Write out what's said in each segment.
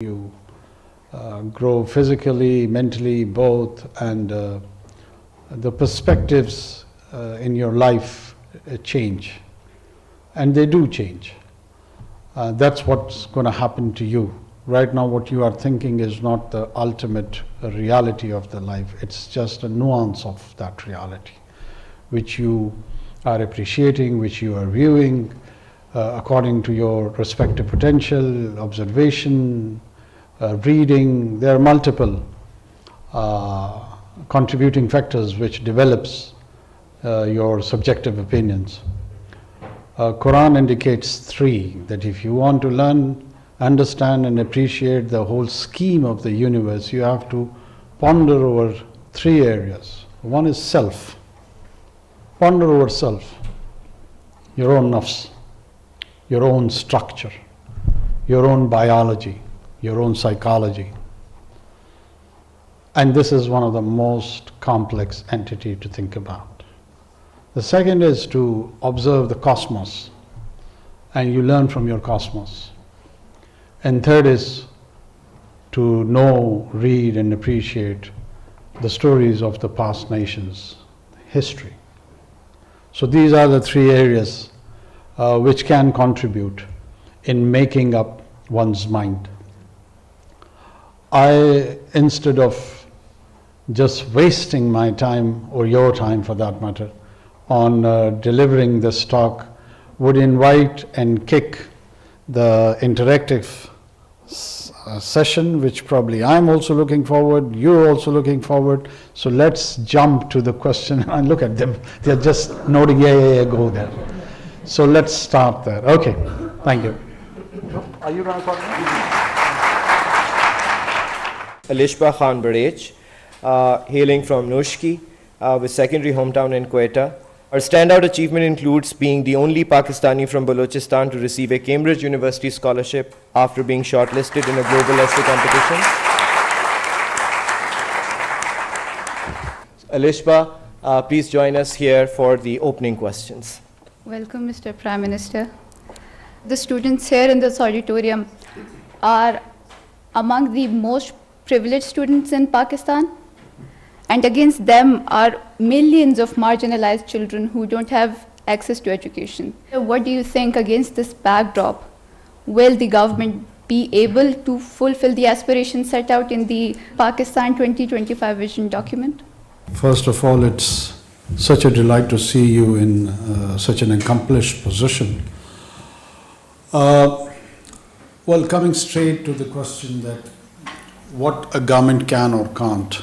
You grow physically, mentally, both, and the perspectives in your life change, and they do change. That's what's going to happen to you. Right now what you are thinking is not the ultimate reality of the life, it's just a nuance of that reality, which you are appreciating, which you are viewing according to your respective potential, observation, reading. There are multiple contributing factors which develops your subjective opinions. Quran indicates three, that if you want to learn, understand and appreciate the whole scheme of the universe, you have to ponder over three areas. One is self. Ponder over self, your own nafs, your own structure, your own biology, your own psychology. And this is one of the most complex entity to think about. The second is to observe the cosmos, and you learn from your cosmos. And third is to know, read and appreciate the stories of the past nations, history. So these are the three areas which can contribute in making up one's mind. I, instead of just wasting my time, or your time for that matter, on delivering this talk, would invite and kick the interactive session, which probably I'm also looking forward, you're also looking forward. So let's jump to the question, and look at them, they're just nodding, yeah, go there. So let's start there. Okay, thank you. Are you going to call me? Alishba Khan Barech, hailing from Noshki, with secondary hometown in Quetta. Her standout achievement includes being the only Pakistani from Balochistan to receive a Cambridge University scholarship after being shortlisted in a global essay competition. Alishba, please join us here for the opening questions. Welcome, Mr. Prime Minister. The students here in this auditorium are among the most privileged students in Pakistan, and against them are millions of marginalized children who don't have access to education. What do you think, against this backdrop, will the government be able to fulfill the aspirations set out in the Pakistan 2025 vision document? First of all, it's such a delight to see you in such an accomplished position. Well, coming straight to the question that what a government can or can't,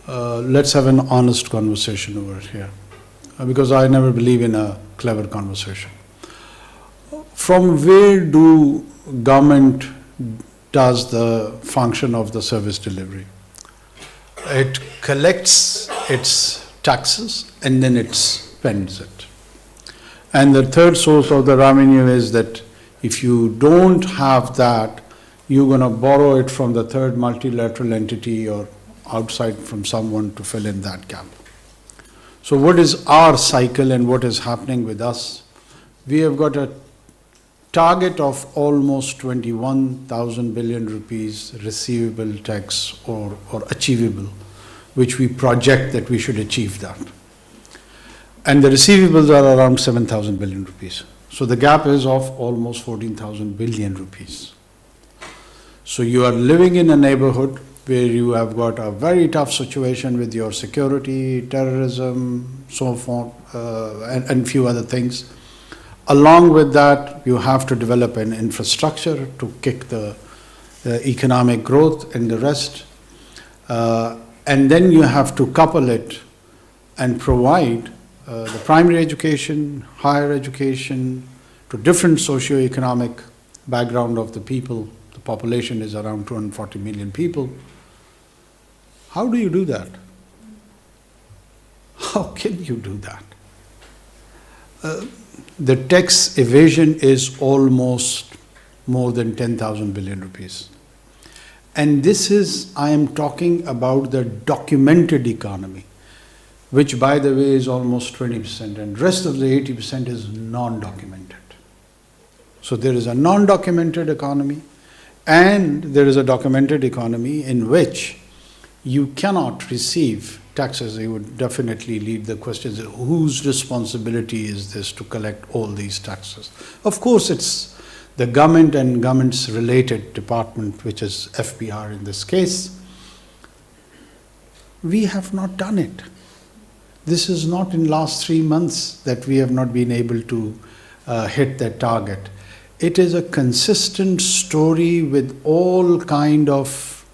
let's have an honest conversation over here, because I never believe in a clever conversation. From where do government does the function of the service delivery? It collects its taxes and then it spends it. And the third source of the revenue is that if you don't have that, you're going to borrow it from the third multilateral entity or outside from someone to fill in that gap. So what is our cycle and what is happening with us? We have got a target of almost 21,000 billion rupees receivable tax or achievable, which we project that we should achieve that. And the receivables are around 7,000 billion rupees. So the gap is of almost 14,000 billion rupees. So you are living in a neighborhood where you have got a very tough situation with your security, terrorism, so forth, and few other things. Along with that, you have to develop an infrastructure to kick the economic growth and the rest. And then you have to couple it and provide the primary education, higher education to different socio-economic background of the people. The population is around 240 million people. How do you do that? How can you do that? The tax evasion is almost more than 10,000 billion rupees. And this is, I am talking about the documented economy, which by the way is almost 20%, and rest of the 80% is non-documented. So there is a non-documented economy, And there is a documented economy in which you cannot receive taxes. You would definitely lead the questions, whose responsibility is this to collect all these taxes? Of course, it's the government and government's related department, which is FBR in this case. We have not done it. This is not in last 3 months that we have not been able to hit that target. It is a consistent story with all kind of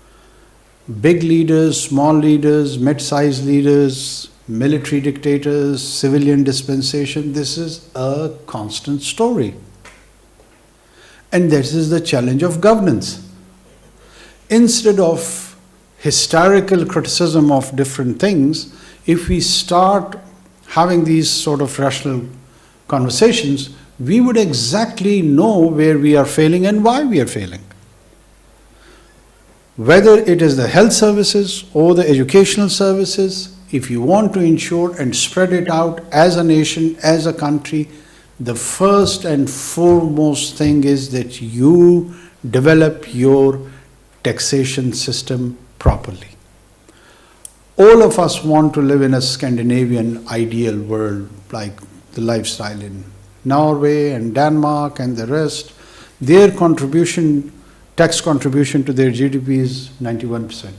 big leaders, small leaders, mid-sized leaders, military dictators, civilian dispensation. This is a constant story. And this is the challenge of governance. Instead of hysterical criticism of different things, if we start having these sort of rational conversations, we would exactly know where we are failing and why we are failing. Whether it is the health services or the educational services, if you want to ensure and spread it out as a nation, as a country, the first and foremost thing is that you develop your taxation system properly. All of us want to live in a Scandinavian ideal world, like the lifestyle in Norway and Denmark and the rest. Their contribution, tax contribution to their GDP is 91%.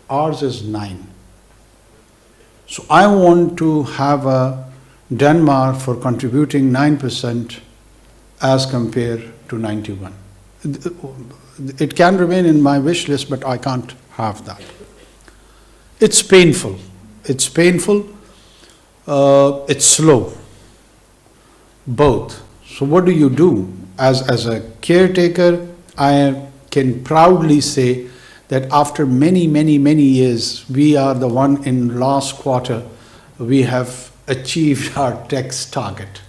Ours is 9%. So I want to have a Denmark for contributing 9% as compared to 91%. It can remain in my wish list, but I can't have that. It's painful. It's painful. It's slow. Both. So what do you do? As a caretaker, I can proudly say that after many, many, many years, we are the one in last quarter, we have achieved our tax target.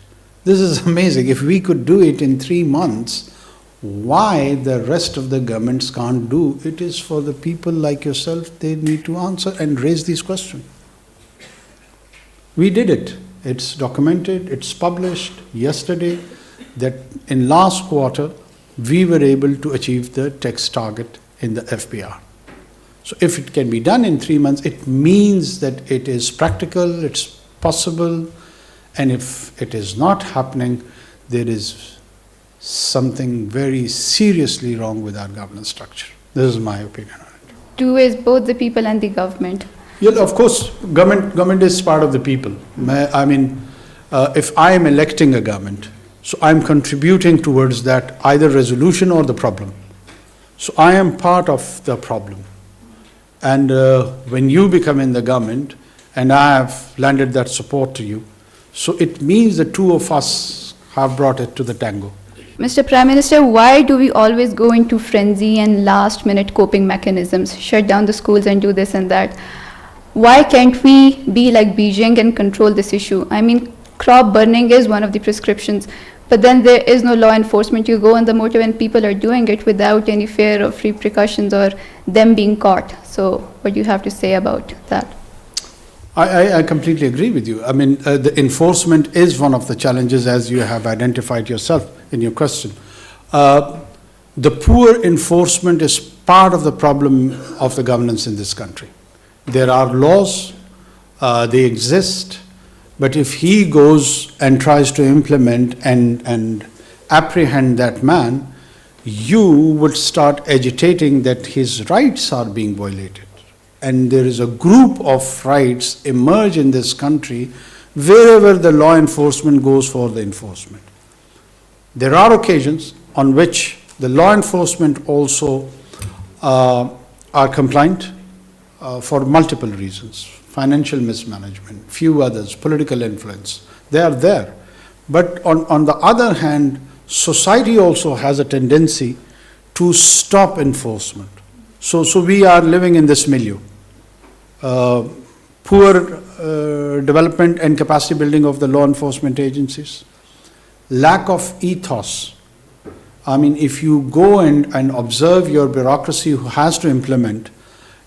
This is amazing. If we could do it in 3 months, why the rest of the governments can't do? It is for the people like yourself, they need to answer and raise these questions. We did it. It's documented, it's published yesterday that in last quarter, we were able to achieve the tax target in the FBR. So if it can be done in 3 months, it means that it is practical, it's possible, and if it is not happening, there is something very seriously wrong with our governance structure. This is my opinion on it. Two ways, both the people and the government. Yeah, of course, government is part of the people. I mean, if I am electing a government, so I'm contributing towards that either resolution or the problem. So I am part of the problem. And when you become in the government, and I have lended that support to you, so it means the two of us have brought it to the tango. Mr. Prime Minister, why do we always go into frenzy and last-minute coping mechanisms, shut down the schools and do this and that? Why can't we be like Beijing and control this issue? I mean, crop burning is one of the prescriptions, but then there is no law enforcement. You go on the motorway and people are doing it without any fear of repercussions or them being caught. So what do you have to say about that? I completely agree with you. I mean, the enforcement is one of the challenges, as you have identified yourself in your question. The poor enforcement is part of the problem of the governance in this country. There are laws, they exist, but if he goes and tries to implement and apprehend that man, you would start agitating that his rights are being violated. And there is a group of rights emerge in this country wherever the law enforcement goes for the enforcement. There are occasions on which the law enforcement also are compliant for multiple reasons. Financial mismanagement, few others, political influence, they are there. But on the other hand, society also has a tendency to stop enforcement. So we are living in this milieu. Poor development and capacity building of the law enforcement agencies. Lack of ethos. I mean, if you go and observe your bureaucracy who has to implement,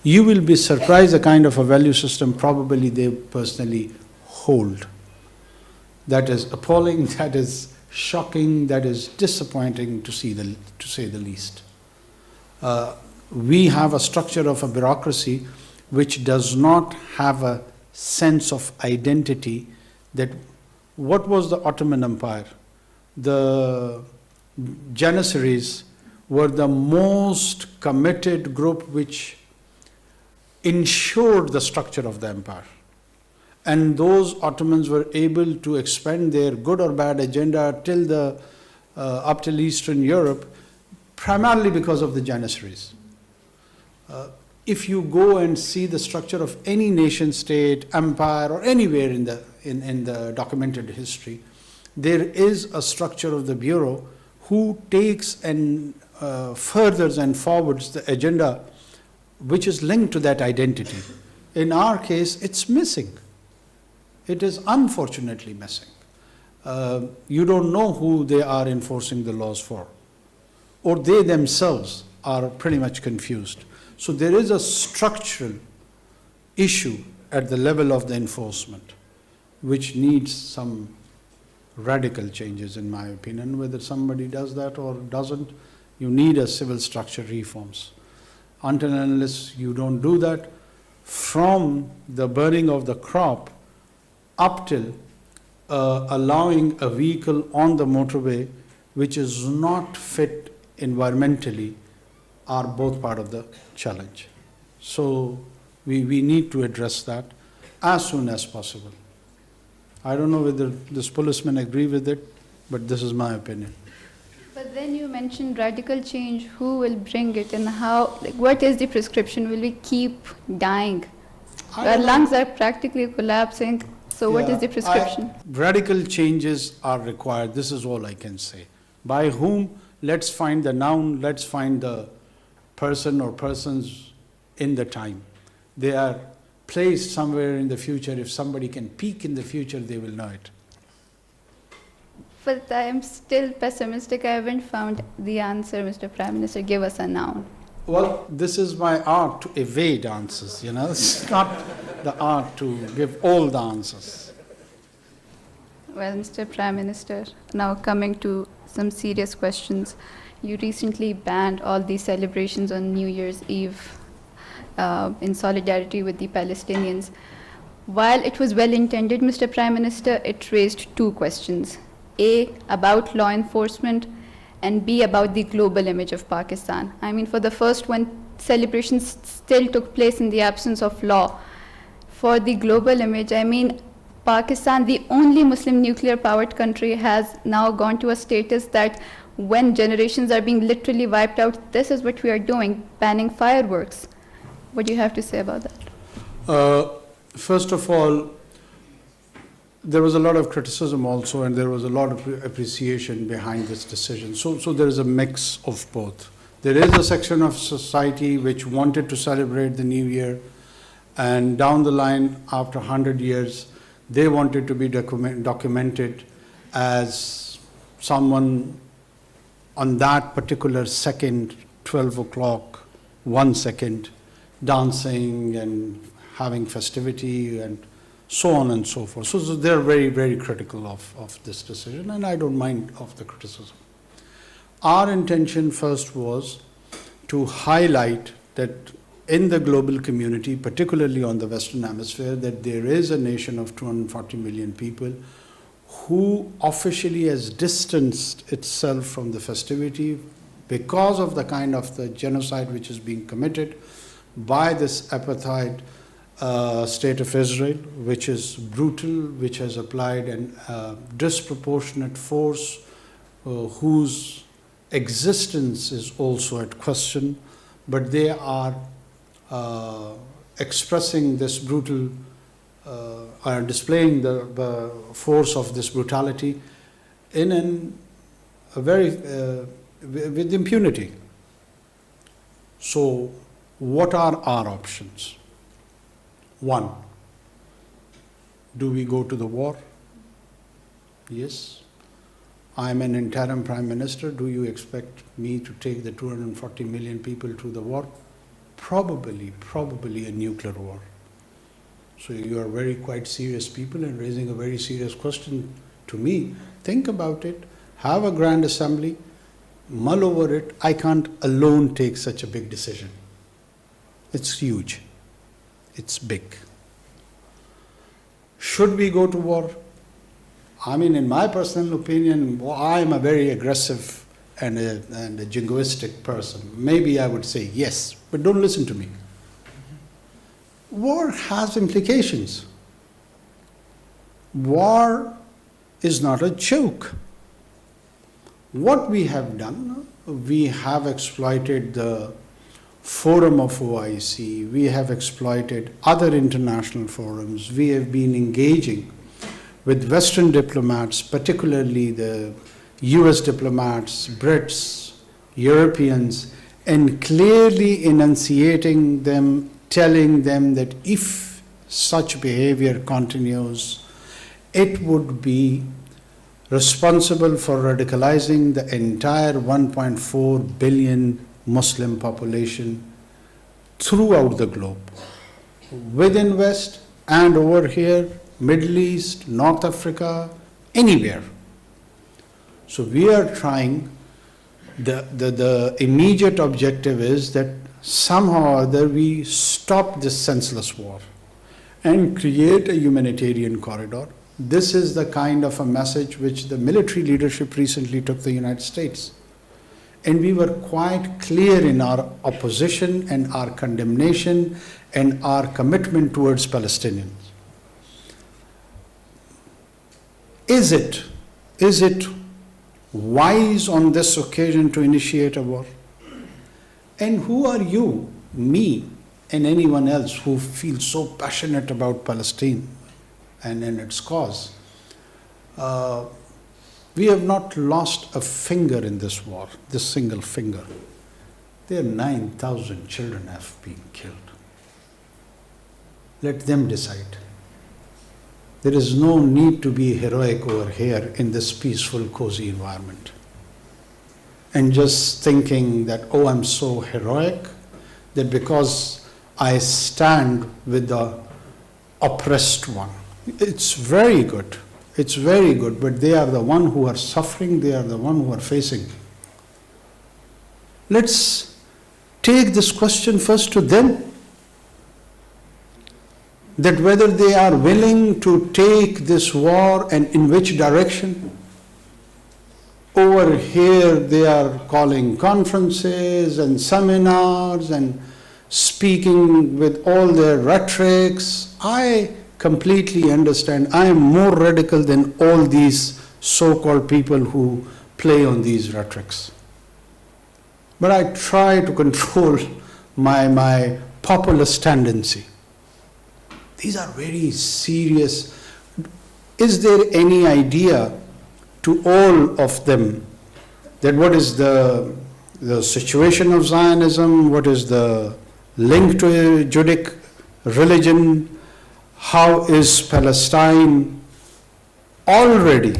you will be surprised the kind of a value system probably they personally hold. That is appalling, that is shocking, that is disappointing to say the least. We have a structure of a bureaucracy which does not have a sense of identity. That what was the Ottoman Empire? The Janissaries were the most committed group which ensured the structure of the empire. And those Ottomans were able to expand their good or bad agenda up till Eastern Europe, primarily because of the Janissaries. If you go and see the structure of any nation state, empire, or anywhere in the documented history, there is a structure of the bureau who takes and furthers and forwards the agenda which is linked to that identity. In our case, it's missing. It is unfortunately missing. You don't know who they are enforcing the laws for, or they themselves are pretty much confused. So there is a structural issue at the level of the enforcement, which needs some radical changes, in my opinion. Whether somebody does that or doesn't, you need a civil structure reforms. Until and unless you don't do that, from the burning of the crop up till allowing a vehicle on the motorway which is not fit environmentally, are both part of the challenge. So we need to address that as soon as possible. I don't know whether this policemen agree with it, but this is my opinion. But then you mentioned radical change. Who will bring it and how? Like, what is the prescription? Will we keep dying? Our lungs are practically collapsing. So what is the prescription? Radical changes are required. This is all I can say. By whom? Let's find the noun. Let's find the person or persons in the time. They are placed somewhere in the future. If somebody can peek in the future, they will know it. But I am still pessimistic. I haven't found the answer, Mr. Prime Minister. Give us a noun. Well, this is my art to evade answers, you know. It's not the art to give all the answers. Well, Mr. Prime Minister, now coming to some serious questions. You recently banned all these celebrations on New Year's Eve in solidarity with the Palestinians. While it was well intended, Mr. Prime Minister, it raised two questions. A, about law enforcement, and B, about the global image of Pakistan. I mean, for the first one, celebrations still took place in the absence of law. For the global image, I mean, Pakistan, the only Muslim nuclear-powered country, has now gone to a status that when generations are being literally wiped out, this is what we are doing, banning fireworks. What do you have to say about that? First of all, there was a lot of criticism also, and there was a lot of appreciation behind this decision. So there is a mix of both. There is a section of society which wanted to celebrate the New Year, and down the line, after 100 years, they wanted to be documented as someone on that particular second, 12 o'clock, 1 second, dancing and having festivity and so on and so forth. So they're very, very critical of this decision, and I don't mind of the criticism. Our intention first was to highlight that in the global community, particularly on the Western Hemisphere, that there is a nation of 240 million people who officially has distanced itself from the festivity because of the kind of the genocide which is being committed by this apartheid state of Israel, which is brutal, which has applied a disproportionate force, whose existence is also at question, but they are expressing this brutal, are displaying the force of this brutality in a very, with impunity. So what are our options? One, do we go to the war? Yes. I'm an interim prime minister. Do you expect me to take the 240 million people to the war? Probably a nuclear war. So you are very quite serious people and raising a very serious question to me. Think about it. Have a grand assembly. mull over it. I can't alone take such a big decision. It's huge. It's big. Should we go to war? I mean, in my personal opinion, I am a very aggressive and a jingoistic person. Maybe I would say yes, but don't listen to me. War has implications. War is not a joke. What we have done, we have exploited the forum of OIC, we have exploited other international forums, we have been engaging with Western diplomats, particularly the US diplomats, Brits, Europeans, and clearly enunciating them, telling them that if such behavior continues, it would be responsible for radicalizing the entire 1.4 billion Muslim population throughout the globe, within West and over here, Middle East, North Africa, anywhere. So we are trying, the immediate objective is that somehow or other we stop this senseless war and create a humanitarian corridor. This is the kind of a message which the military leadership recently took the United States. And we were quite clear in our opposition and our condemnation and our commitment towards Palestinians. Is it wise on this occasion to initiate a war? And who are you, me, and anyone else who feels so passionate about Palestine and its cause? We have not lost a finger in this war, this single finger. There 9,000 children have been killed. Let them decide. There is no need to be heroic over here in this peaceful, cozy environment. And just thinking that, oh, I'm so heroic, that because I stand with the oppressed one. It's very good. It's very good, but they are the one who are suffering, they are the one who are facing. Let's take this question first to them, that whether they are willing to take this war and in which direction. Over here they are calling conferences and seminars and speaking with all their rhetorics. I completely understand. I am more radical than all these so-called people who play on these rhetorics. But I try to control my populist tendency. These are very serious. Is there any idea to all of them that what is the situation of Zionism, what is the link to a Judaic religion, how is Palestine already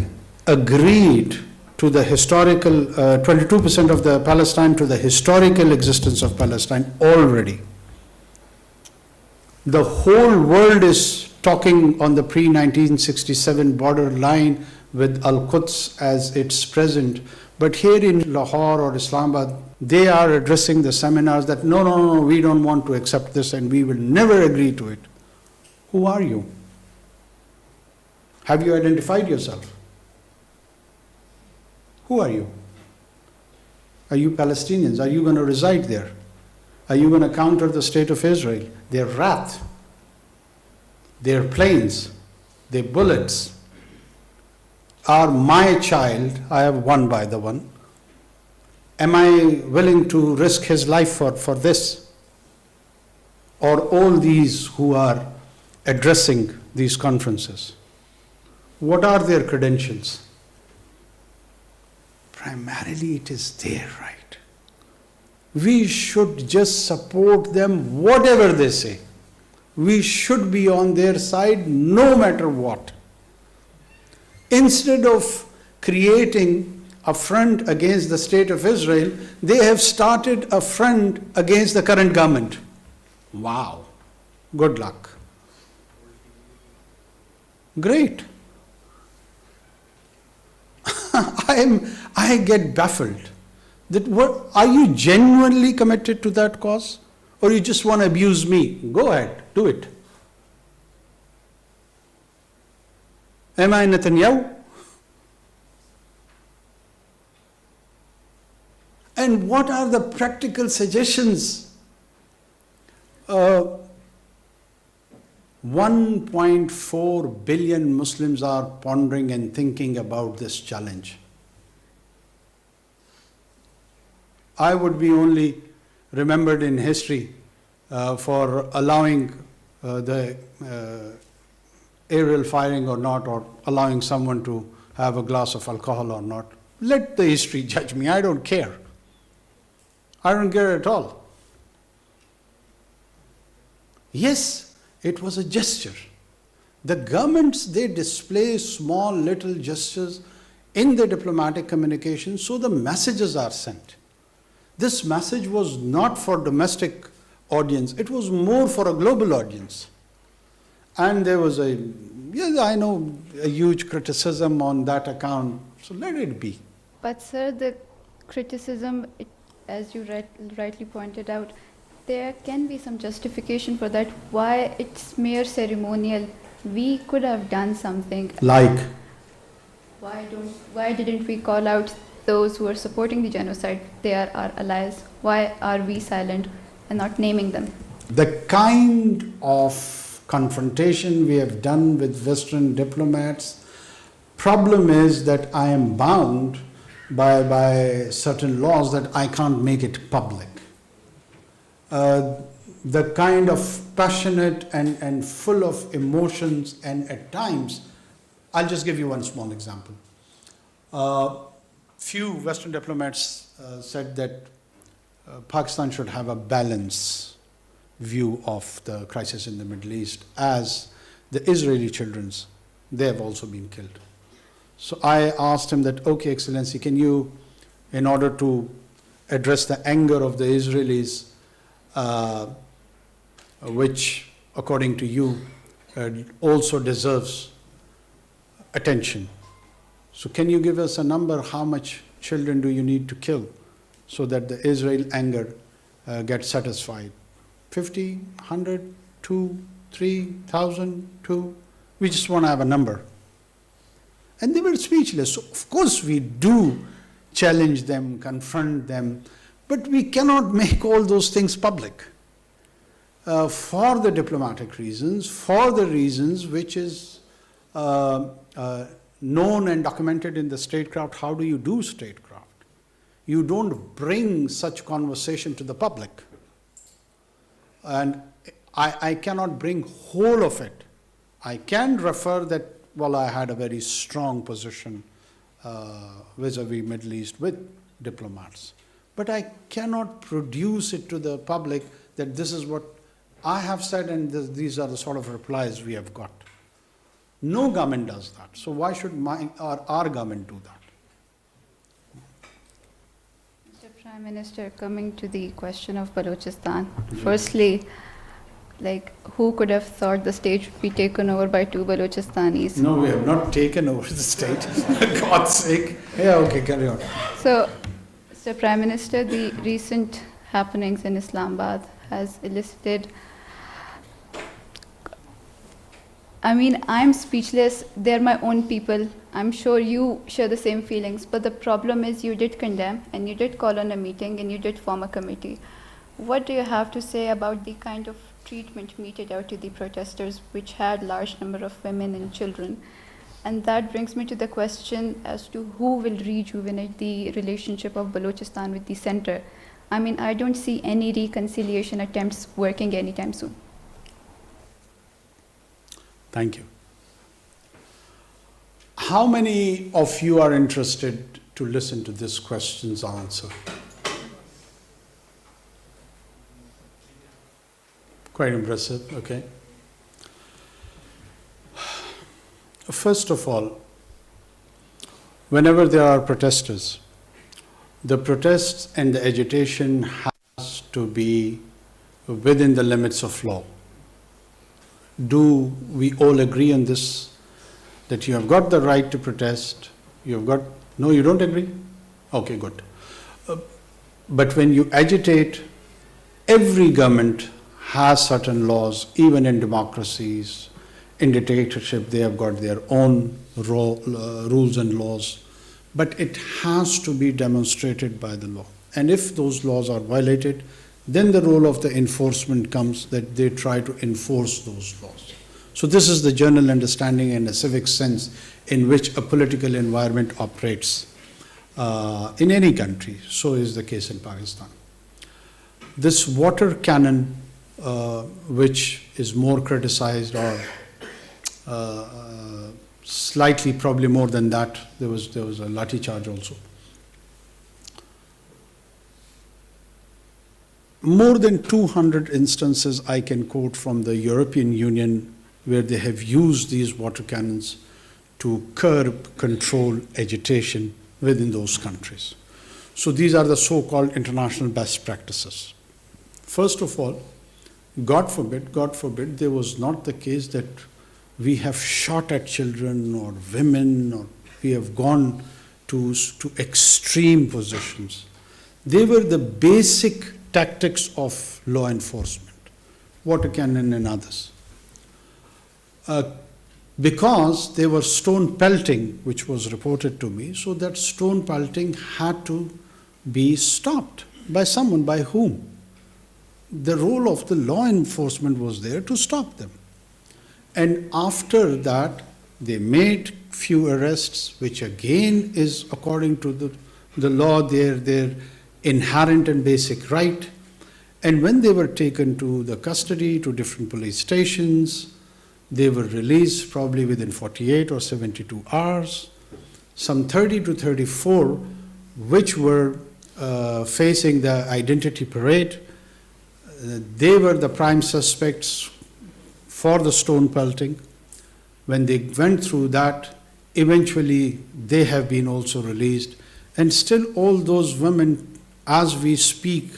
agreed to the historical, 22% of the Palestine to the historical existence of Palestine already. The whole world is talking on the pre-1967 border line with Al-Quds as its present. But here in Lahore or Islamabad, they are addressing the seminars that no, we don't want to accept this and we will never agree to it. Who are you? Have you identified yourself? Who are you? Are you Palestinians? Are you going to reside there? Are you going to counter the state of Israel? Their wrath, their planes, their bullets are my child. I have one by the one. Am I willing to risk his life for this? Or all these who are addressing these conferences? What are their credentials? Primarily it is their right. We should just support them whatever they say. We should be on their side no matter what. Instead of creating a front against the state of Israel, they have started a front against the current government. Wow. Good luck. Great. I get baffled Are you genuinely committed to that cause? Or you just want to abuse me? Go ahead, do it. Am I Netanyahu? And what are the practical suggestions? 1.4 billion Muslims are pondering and thinking about this challenge. I would be only remembered in history for allowing the aerial firing or not, or allowing someone to have a glass of alcohol or not. Let the history judge me. I don't care. I don't care at all. Yes, it was a gesture. The governments, they display small little gestures in their diplomatic communication, so the messages are sent. This message was not for domestic audience, it was more for a global audience. And there was a huge criticism on that account, so let it be. But sir, the criticism, as you rightly pointed out, there can be some justification for that. Why it's mere ceremonial? We could have done something. Like? Why didn't we call out those who are supporting the genocide? They are our allies. Why are we silent and not naming them? The kind of confrontation we have done with Western diplomats, problem is that I am bound by certain laws that I can't make it public. The kind of passionate and full of emotions, and at times, I'll just give you one small example. Few Western diplomats said that Pakistan should have a balanced view of the crisis in the Middle East, as the Israeli children, they have also been killed. So I asked him that, okay, Excellency, can you, in order to address the anger of the Israelis, which according to you also deserves attention. So can you give us a number, how much children do you need to kill so that the Israel anger gets satisfied? 50, 100, 2, 3,000, 2? We just want to have a number. And they were speechless. So of course we do challenge them, confront them, but we cannot make all those things public. For the diplomatic reasons, for the reasons which is known and documented in the statecraft. How do you do statecraft? You don't bring such conversation to the public. And I cannot bring whole of it. I can refer that, well, I had a very strong position vis-a-vis Middle East with diplomats. But I cannot produce it to the public that this is what I have said and these are the sort of replies we have got. No government does that. So why should our government do that? Mr. Prime Minister, coming to the question of Balochistan, firstly, who could have thought the state would be taken over by two Balochistanis? No, we have not taken over the state. For God's sake. Yeah, okay, carry on. So, Mr. Prime Minister, the recent happenings in Islamabad has elicited, I'm speechless. They're my own people. I'm sure you share the same feelings. But the problem is you did condemn and you did call on a meeting and you did form a committee. What do you have to say about the kind of treatment meted out to the protesters, which had large number of women and children? And that brings me to the question as to who will rejuvenate the relationship of Balochistan with the center. I don't see any reconciliation attempts working anytime soon. Thank you. How many of you are interested to listen to this question's answer? Quite impressive, okay. First of all, whenever there are protesters, the protests and the agitation has to be within the limits of law. Do we all agree on this? That you have got the right to protest, you have got, no, you don't agree? Okay, good. But when you agitate, every government has certain laws, even in democracies. In dictatorship, they have got their own rules and laws. But it has to be demonstrated by the law. And if those laws are violated, then the role of the enforcement comes, that they try to enforce those laws. So this is the general understanding and a civic sense in which a political environment operates in any country. So is the case in Pakistan. This water cannon, which is more criticized, or slightly probably more than that, there was a lathi charge also. More than 200 instances I can quote from the European Union where they have used these water cannons to curb, control agitation within those countries. So these are the so-called international best practices. First of all, God forbid, there was not the case that we have shot at children or women, or we have gone to extreme positions. They were the basic tactics of law enforcement, water cannon and others. Because they were stone pelting, which was reported to me, so that stone pelting had to be stopped by someone. By whom? The role of the law enforcement was there to stop them. And after that, they made few arrests, which again is according to the law, their inherent and basic right. And when they were taken to the custody, to different police stations, they were released probably within 48 or 72 hours. Some 30 to 34, which were facing the identity parade, they were the prime suspects for the stone pelting. When they went through that, eventually they have been also released. And still all those women, as we speak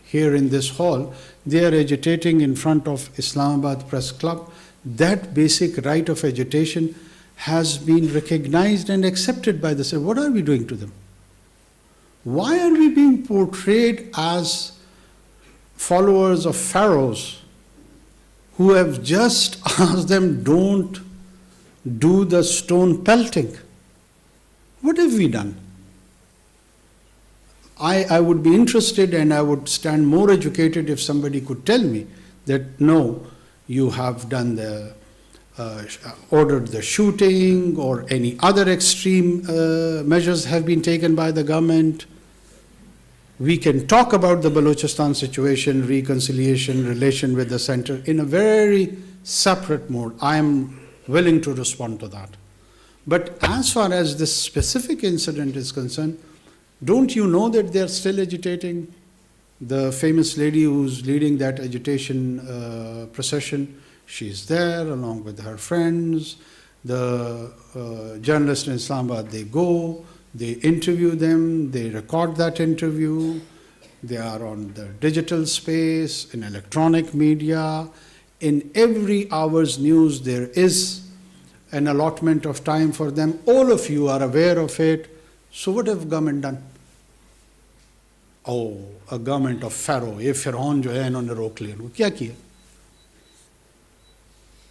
here in this hall, they are agitating in front of Islamabad Press Club. That basic right of agitation has been recognized and accepted by the state. What are we doing to them? Why are we being portrayed as followers of pharaohs who have just asked them, don't do the stone pelting? What have we done? I would be interested, and I would stand more educated if somebody could tell me that no, you have done the ordered the shooting, or any other extreme measures have been taken by the government. We can talk about the Balochistan situation, reconciliation, relation with the center in a very separate mode. I am willing to respond to that. But as far as this specific incident is concerned, don't you know that they are still agitating? The famous lady who's leading that agitation procession, she's there along with her friends. The journalists in Islamabad, they go, they interview them, they record that interview. They are on the digital space, in electronic media. In every hour's news, there is an allotment of time for them. All of you are aware of it. So what have government done? Oh, a government of Pharaoh. ये फिरौन जो है इन्होंने रोक लिया उनको क्या किया?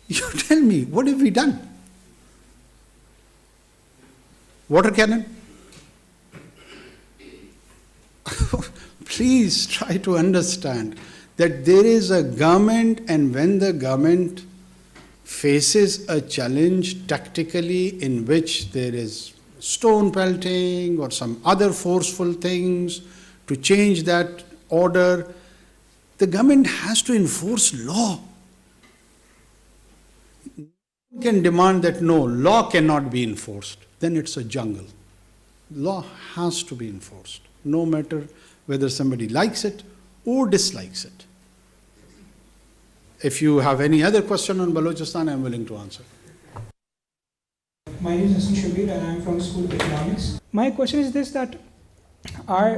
You tell me, what have we done? Water cannon? Please try to understand that there is a government, and when the government faces a challenge tactically in which there is stone pelting or some other forceful things to change that order, the government has to enforce law. You can demand that no, law cannot be enforced. Then it's a jungle. Law has to be enforced, no matter whether somebody likes it or dislikes it. If you have any other question on Balochistan, I'm willing to answer. My name is Asif and I'm from School of Economics. My question is this, that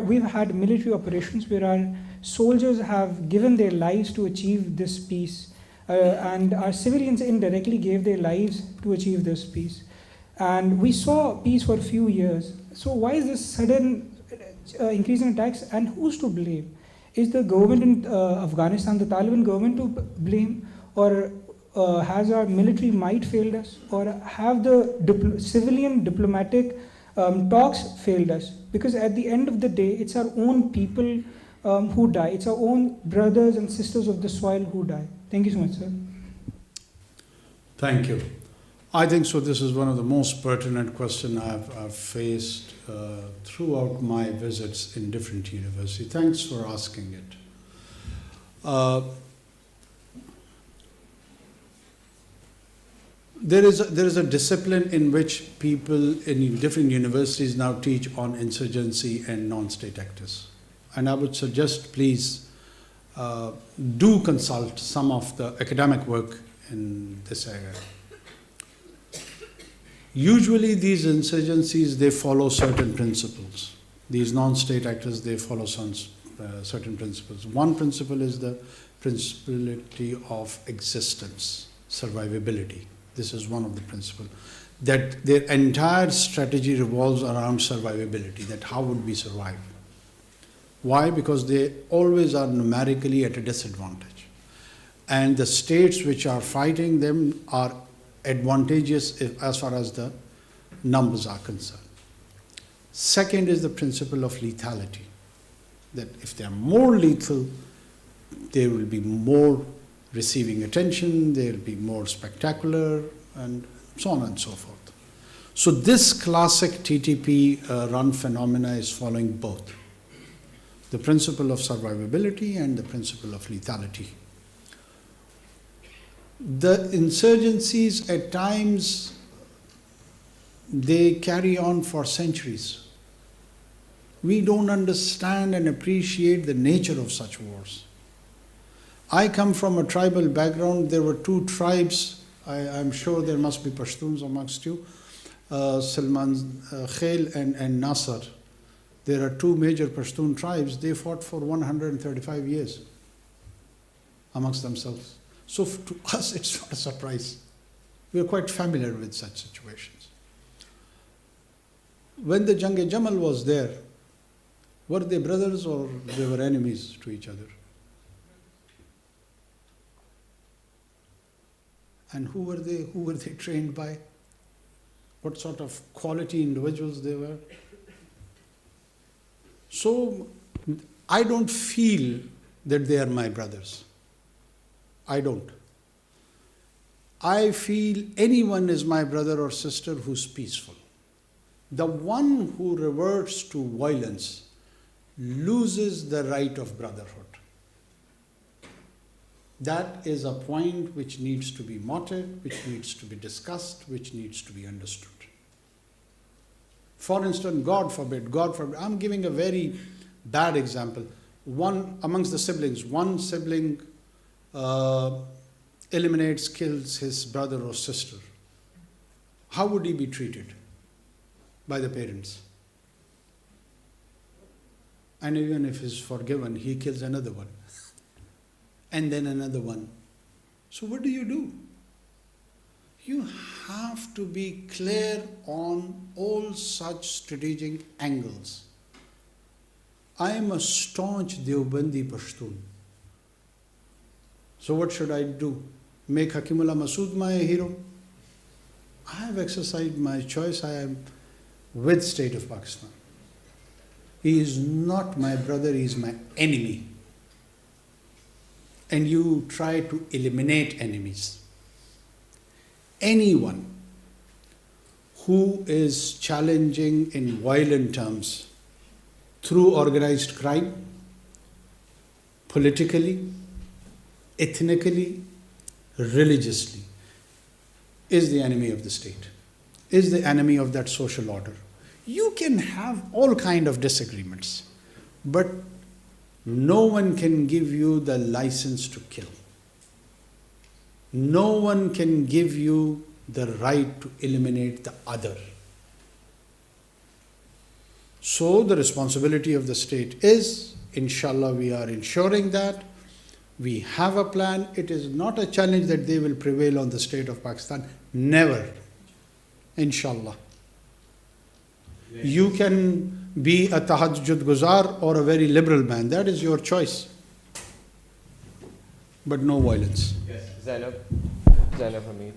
we've had military operations where our soldiers have given their lives to achieve this peace, and our civilians indirectly gave their lives to achieve this peace. And we saw peace for a few years. So why is this sudden increasing attacks, and who's to blame? Is the government in Afghanistan, the Taliban government, to blame, or has our military might failed us, or have the civilian diplomatic talks failed us? Because at the end of the day, it's our own people who die. It's our own brothers and sisters of the soil who die. Thank you so much, sir. Thank you. I think so. This is one of the most pertinent questions I've faced throughout my visits in different universities. Thanks for asking it. There is a discipline in which people in different universities now teach on insurgency and non-state actors. And I would suggest, please, do consult some of the academic work in this area. Usually these insurgencies, they follow certain principles. These non-state actors, they follow certain principles. One principle is the principality of existence, survivability. This is one of the principles. That their entire strategy revolves around survivability, that how would we survive? Why? Because they always are numerically at a disadvantage. And the states which are fighting them are advantageous as far as the numbers are concerned. Second is the principle of lethality, that if they are more lethal, they will be more receiving attention, they will be more spectacular, and so on and so forth. So this classic TTP run phenomena is following both the principle of survivability and the principle of lethality. The insurgencies at times, they carry on for centuries. We don't understand and appreciate the nature of such wars. I come from a tribal background. There were two tribes. I'm sure there must be Pashtuns amongst you, Salman Khail and Nasser. There are two major Pashtun tribes. They fought for 135 years amongst themselves. So to us, it's not a surprise. We are quite familiar with such situations. When the Jang-e-Jamal was there, were they brothers or they were enemies to each other? And who were they? Who were they trained by? What sort of quality individuals they were? So I don't feel that they are my brothers. I don't. I feel anyone is my brother or sister who's peaceful. The one who reverts to violence loses the right of brotherhood. That is a point which needs to be noted, which needs to be discussed, which needs to be understood. For instance, God forbid, I'm giving a very bad example. One amongst the siblings, one sibling eliminates, kills his brother or sister. How would he be treated by the parents? And even if he's forgiven, he kills another one. And then another one. So what do? You have to be clear on all such strategic angles. I am a staunch Deobandi Pashtun. So what should I do? Make Hakimullah Masood my hero? I have exercised my choice. I am with State of Pakistan. He is not my brother, he is my enemy. And you try to eliminate enemies. Anyone who is challenging in violent terms through organized crime, politically, ethnically, religiously, is the enemy of the state, is the enemy of that social order. You can have all kinds of disagreements, but no one can give you the license to kill. No one can give you the right to eliminate the other. So the responsibility of the state is, inshallah, we are ensuring that we have a plan. It is not a challenge that they will prevail on the state of Pakistan. Never. Inshallah. You can be a tahajjud guzar or a very liberal man. That is your choice. But no violence. Yes, Zainab Hamid.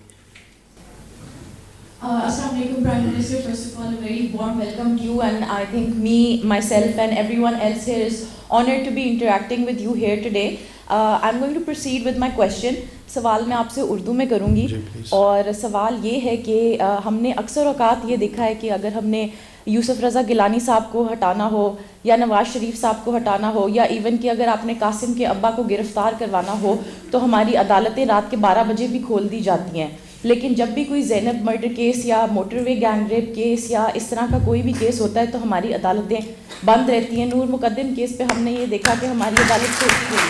Assalamu alaikum, Prime Minister. First of all, a very warm welcome to you, and I think me, myself, and everyone else here is honored to be interacting with you here today. I'm going to proceed with my question. سوال میں آپ سے اردو میں کروں گی اور سوال یہ ہے کہ ہم نے اکثر اوقات یہ دیکھا ہے کہ اگر ہم نے یوسف رضا گیلانی صاحب کو ہٹانا ہو یا نواز شریف صاحب کو ہٹانا ہو یا ایون کہ اگر آپ نے قاسم کے ابا کو گرفتار کروانا ہو تو ہماری عدالتیں رات کے 12 بجے بھی کھول دی جاتی ہیں. لیکن جب بھی کوئی زینب مرڈر کیس یا موٹر وے گینگ ریپ کیس یا اس طرح کا کوئی بھی کیس ہوتا ہے تو ہماری عدالتیں بند رہتی ہیں. نور مقدم کیس پہ ہم نے یہ دیکھا کہ ہماری عدالت کھولی گئی.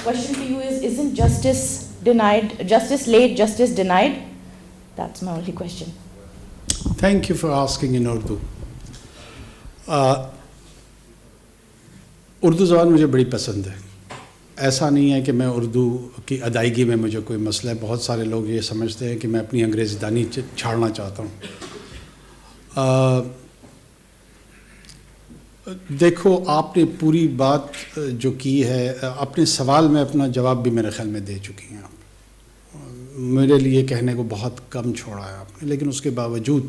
Question to you is, isn't justice denied, justice late, justice denied? That's my only question. Thank you for asking in Urdu. Urdu زبان مجھے بڑی پسند ہے. ایسا نہیں ہے کہ میں اردو کی ادائیگی میں مجھے کوئی مسئلہ ہے. بہت سارے لوگ یہ سمجھتے ہیں کہ میں اپنی انگریزی دانی چھاڑنا چاہتا ہوں. دیکھو آپ نے پوری بات جو کی ہے اپنے سوال میں اپنا جواب بھی میرے خیال میں دے چکی ہیں آپ. میرے لیے کہنے کو بہت کم چھوڑا ہے آپ نے, لیکن اس کے باوجود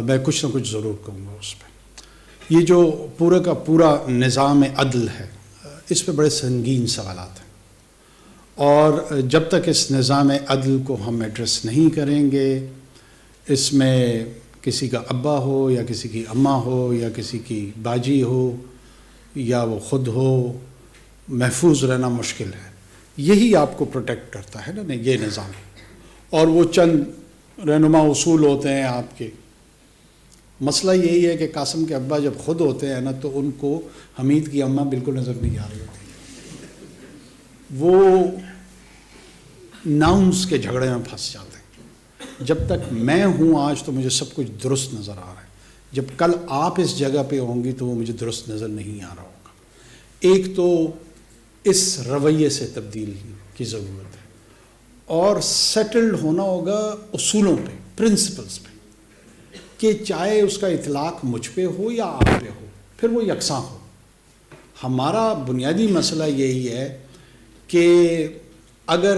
میں کچھ نہ کچھ ضرور کہوں گا اس پہ. یہ جو پورا کا پورا نظام عدل ہے اس پہ بڑے سنگین سوالات ہیں, اور جب تک اس نظام عدل کو ہم ایڈریس نہیں کریں گے, اس میں کسی کا ابا ہو یا کسی کی اماں ہو یا کسی کی باجی ہو یا وہ خود ہو, محفوظ رہنا مشکل ہے. یہی آپ کو پروٹیکٹ کرتا ہے نا یہ نظام. اور وہ چند رہنما اصول ہوتے ہیں آپ کے. مسئلہ یہی ہے کہ قاسم کے ابا جب خود ہوتے ہیں نا تو ان کو حمید کی اماں بالکل نظر نہیں آ رہی ہوتی. وہ ناؤنس کے جھگڑے میں پھنس جاتے ہیں. جب تک میں ہوں آج تو مجھے سب کچھ درست نظر آ رہا ہے, جب کل آپ اس جگہ پہ ہوں گی تو وہ مجھے درست نظر نہیں آ رہا ہوگا. ایک تو اس رویے سے تبدیل کی ضرورت ہے, اور سیٹلڈ ہونا ہوگا اصولوں پہ, پرنسپلز پہ, کہ چاہے اس کا اطلاق مجھ پہ ہو یا آپ پہ ہو پھر وہ یکساں ہو. ہمارا بنیادی مسئلہ یہی ہے کہ اگر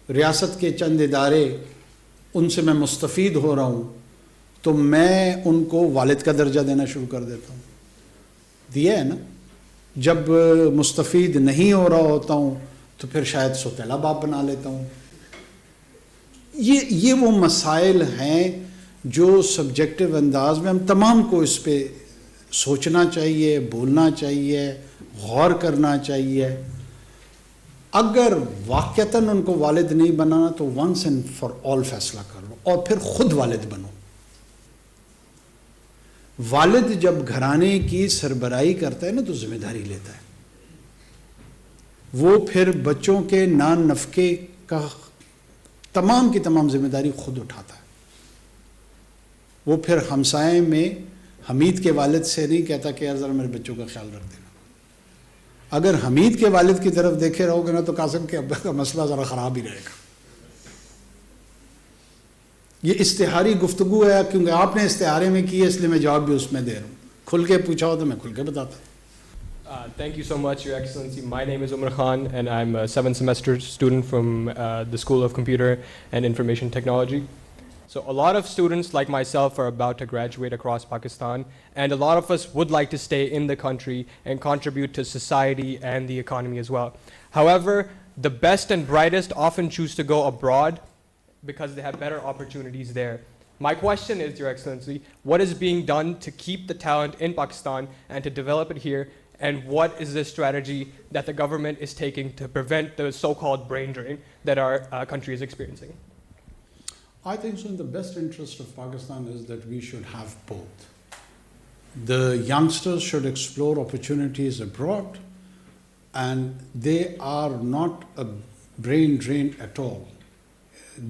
ریاست کے چند ادارے ان سے میں مستفید ہو رہا ہوں تو میں ان کو والد کا درجہ دینا شروع کر دیتا ہوں. دیا ہے نا. جب مستفید نہیں ہو رہا ہوتا ہوں تو پھر شاید سوتیلا باپ بنا لیتا ہوں. یہ وہ مسائل ہیں جو سبجیکٹو انداز میں ہم تمام کو اس پہ سوچنا چاہیے, بولنا چاہیے, غور کرنا چاہیے. اگر واقعتاً ان کو والد نہیں بنانا تو ونس اینڈ فار آل فیصلہ کر لو اور پھر خود والد بنو. والد جب گھرانے کی سربراہی کرتا ہے نا تو ذمہ داری لیتا ہے. وہ پھر بچوں کے نان نفقے کا تمام کی تمام ذمہ داری خود اٹھاتا ہے. وہ پھر ہمسائے میں حمید کے والد سے نہیں کہتا کہ یار ذرا میرے بچوں کا خیال رکھ دینا. اگر حمید کے والد کی طرف دیکھے رہو گے نا تو قاسم کے ابا کا مسئلہ ذرا خراب ہی رہے گا. یہ اشتہاری گفتگو ہے کیونکہ آپ نے اشتہارے میں کی ہے, اس لیے میں جواب بھی اس میں دے رہا ہوں. کھل کے پوچھا ہو تو میں کھل کے بتاتا. Thank you so much, Your Excellency. My name is Umar Khan and I'm a 7th semester student from the School of Computer and Information Technology. So a lot of students like myself are about to graduate across Pakistan, and a lot of us would like to stay in the country and contribute to society and the economy as well. However, the best and brightest often choose to go abroad because they have better opportunities there. My question is, Your Excellency, what is being done to keep the talent in Pakistan and to develop it here, and what is the strategy that the government is taking to prevent the so-called brain drain that our country is experiencing? I think so in the best interest of Pakistan is that we should have both. The youngsters should explore opportunities abroad, and they are not a brain drain at all.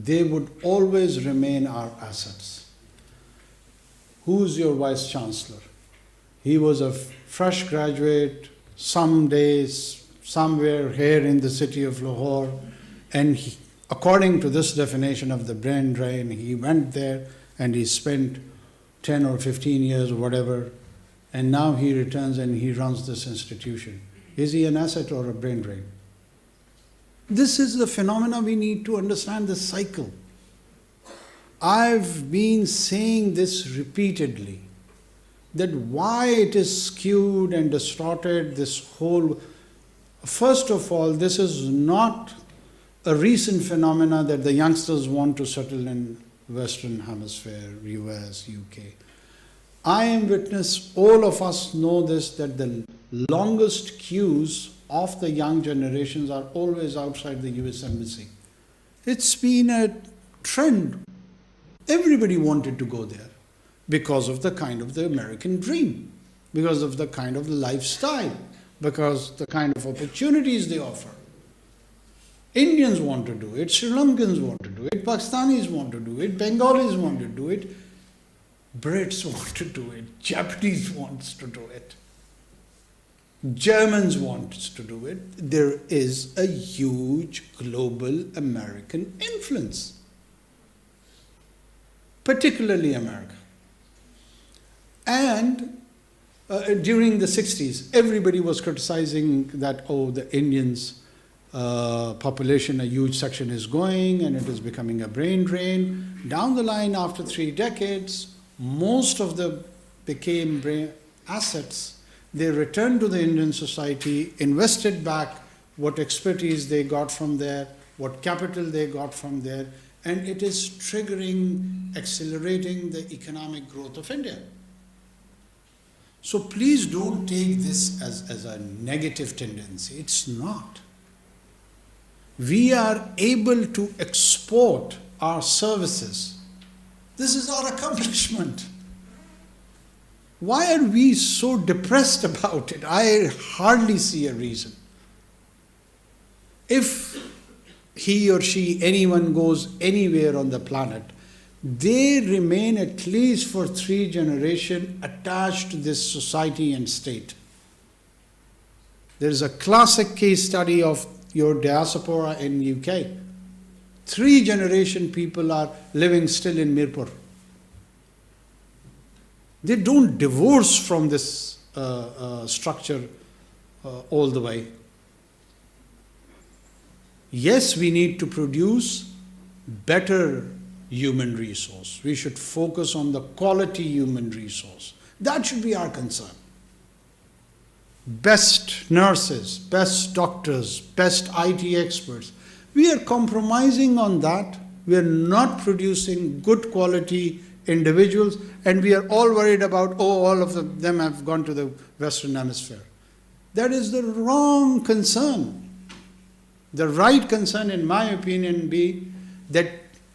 They would always remain our assets. Who's your Vice Chancellor? He was a fresh graduate, some days, somewhere here in the city of Lahore, and according to this definition of the brain drain, he went there and he spent 10 or 15 years or whatever, and now he returns and he runs this institution. Is he an asset or a brain drain? This is the phenomena we need to understand, this cycle. I've been saying this repeatedly, that why it is skewed and distorted, this whole... First of all, this is not a recent phenomena that the youngsters want to settle in Western Hemisphere, US, UK. I am witness, all of us know this, that the longest queues of the young generations are always outside the US Embassy. It's been a trend. Everybody wanted to go there because of the kind of the American dream, because of the kind of lifestyle, because the kind of opportunities they offer. Indians want to do it, Sri Lankans want to do it, Pakistanis want to do it, Bengalis want to do it, Brits want to do it, Japanese wants to do it, Germans want to do it. There is a huge global American influence, particularly America. And during the 60s, everybody was criticizing that, oh, the Indians' population, a huge section is going and it is becoming a brain drain. Down the line, after 3 decades, most of them became brain assets. They returned to the Indian society, invested back what expertise they got from there, what capital they got from there, and it is triggering, accelerating the economic growth of India. So please don't take this as a negative tendency. It's not. We are able to export our services. This is our accomplishment. Why are we so depressed about it? I hardly see a reason. If he or she, anyone goes anywhere on the planet, they remain at least for 3 generations attached to this society and state. There is a classic case study of your diaspora in UK. 3 generation people are living still in Mirpur. They don't divorce from this structure all the way. Yes, we need to produce better human resource. We should focus on the quality human resource. That should be our concern. Best nurses, best doctors, best IT experts. We are compromising on that. We are not producing good quality individuals, and we are all worried about, oh, all of them have gone to the Western Hemisphere. That is the wrong concern. The right concern, in my opinion, be that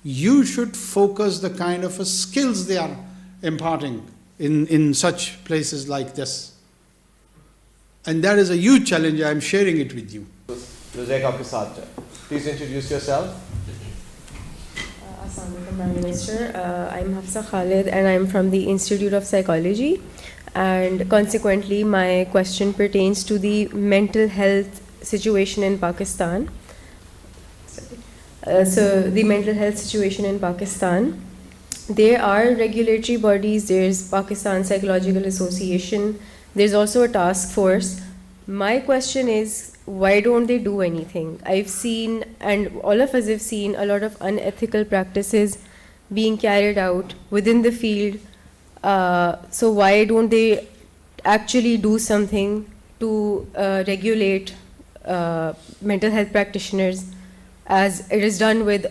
you should focus the kind of skills they are imparting in such places like this. And that is a huge challenge. I am sharing it with you. Please introduce yourself. Assalamualaikum, Prime Minister. I'm Hafsa Khalid and I'm from the Institute of Psychology. And consequently, my question pertains to the mental health situation in Pakistan. So the mental health situation in Pakistan, there are regulatory bodies. There's Pakistan Psychological Association. There's also a task force. My question is, why don't they do anything? I've seen, and all of us have seen, a lot of unethical practices being carried out within the field. So why don't they actually do something to regulate mental health practitioners, as it is done with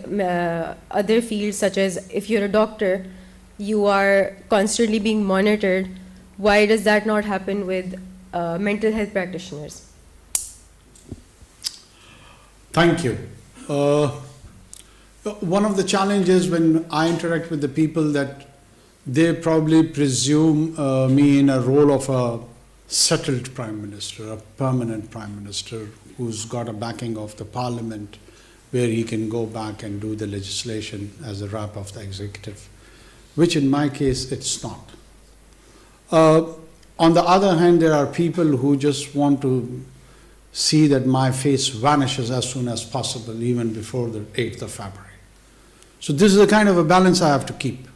other fields, such as if you're a doctor, you are constantly being monitored. Why does that not happen with mental health practitioners? Thank you. One of the challenges when I interact with the people, that they probably presume me in a role of a settled prime minister, a permanent prime minister who's got a backing of the parliament, where he can go back and do the legislation as a wrap of the executive, which in my case it's not. On the other hand, there are people who just want to see that my face vanishes as soon as possible, even before the 8th of February. So this is the kind of a balance I have to keep.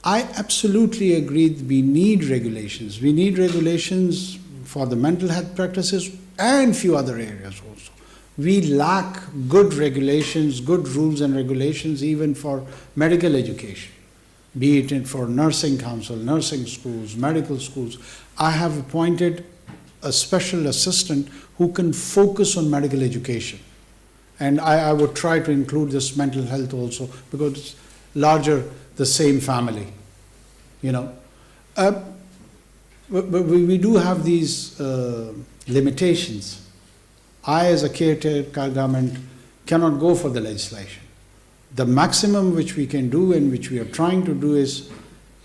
I absolutely agree that we need regulations. We need regulations for the mental health practices and few other areas also. We lack good regulations, good rules and regulations even for medical education, be it for nursing council, nursing schools, medical schools. I have appointed a special assistant who can focus on medical education. And I would try to include this mental health also, because it's larger, the same family, you know. But we do have these limitations. I, as a caretaker government, cannot go for the legislation. The maximum which we can do and which we are trying to do is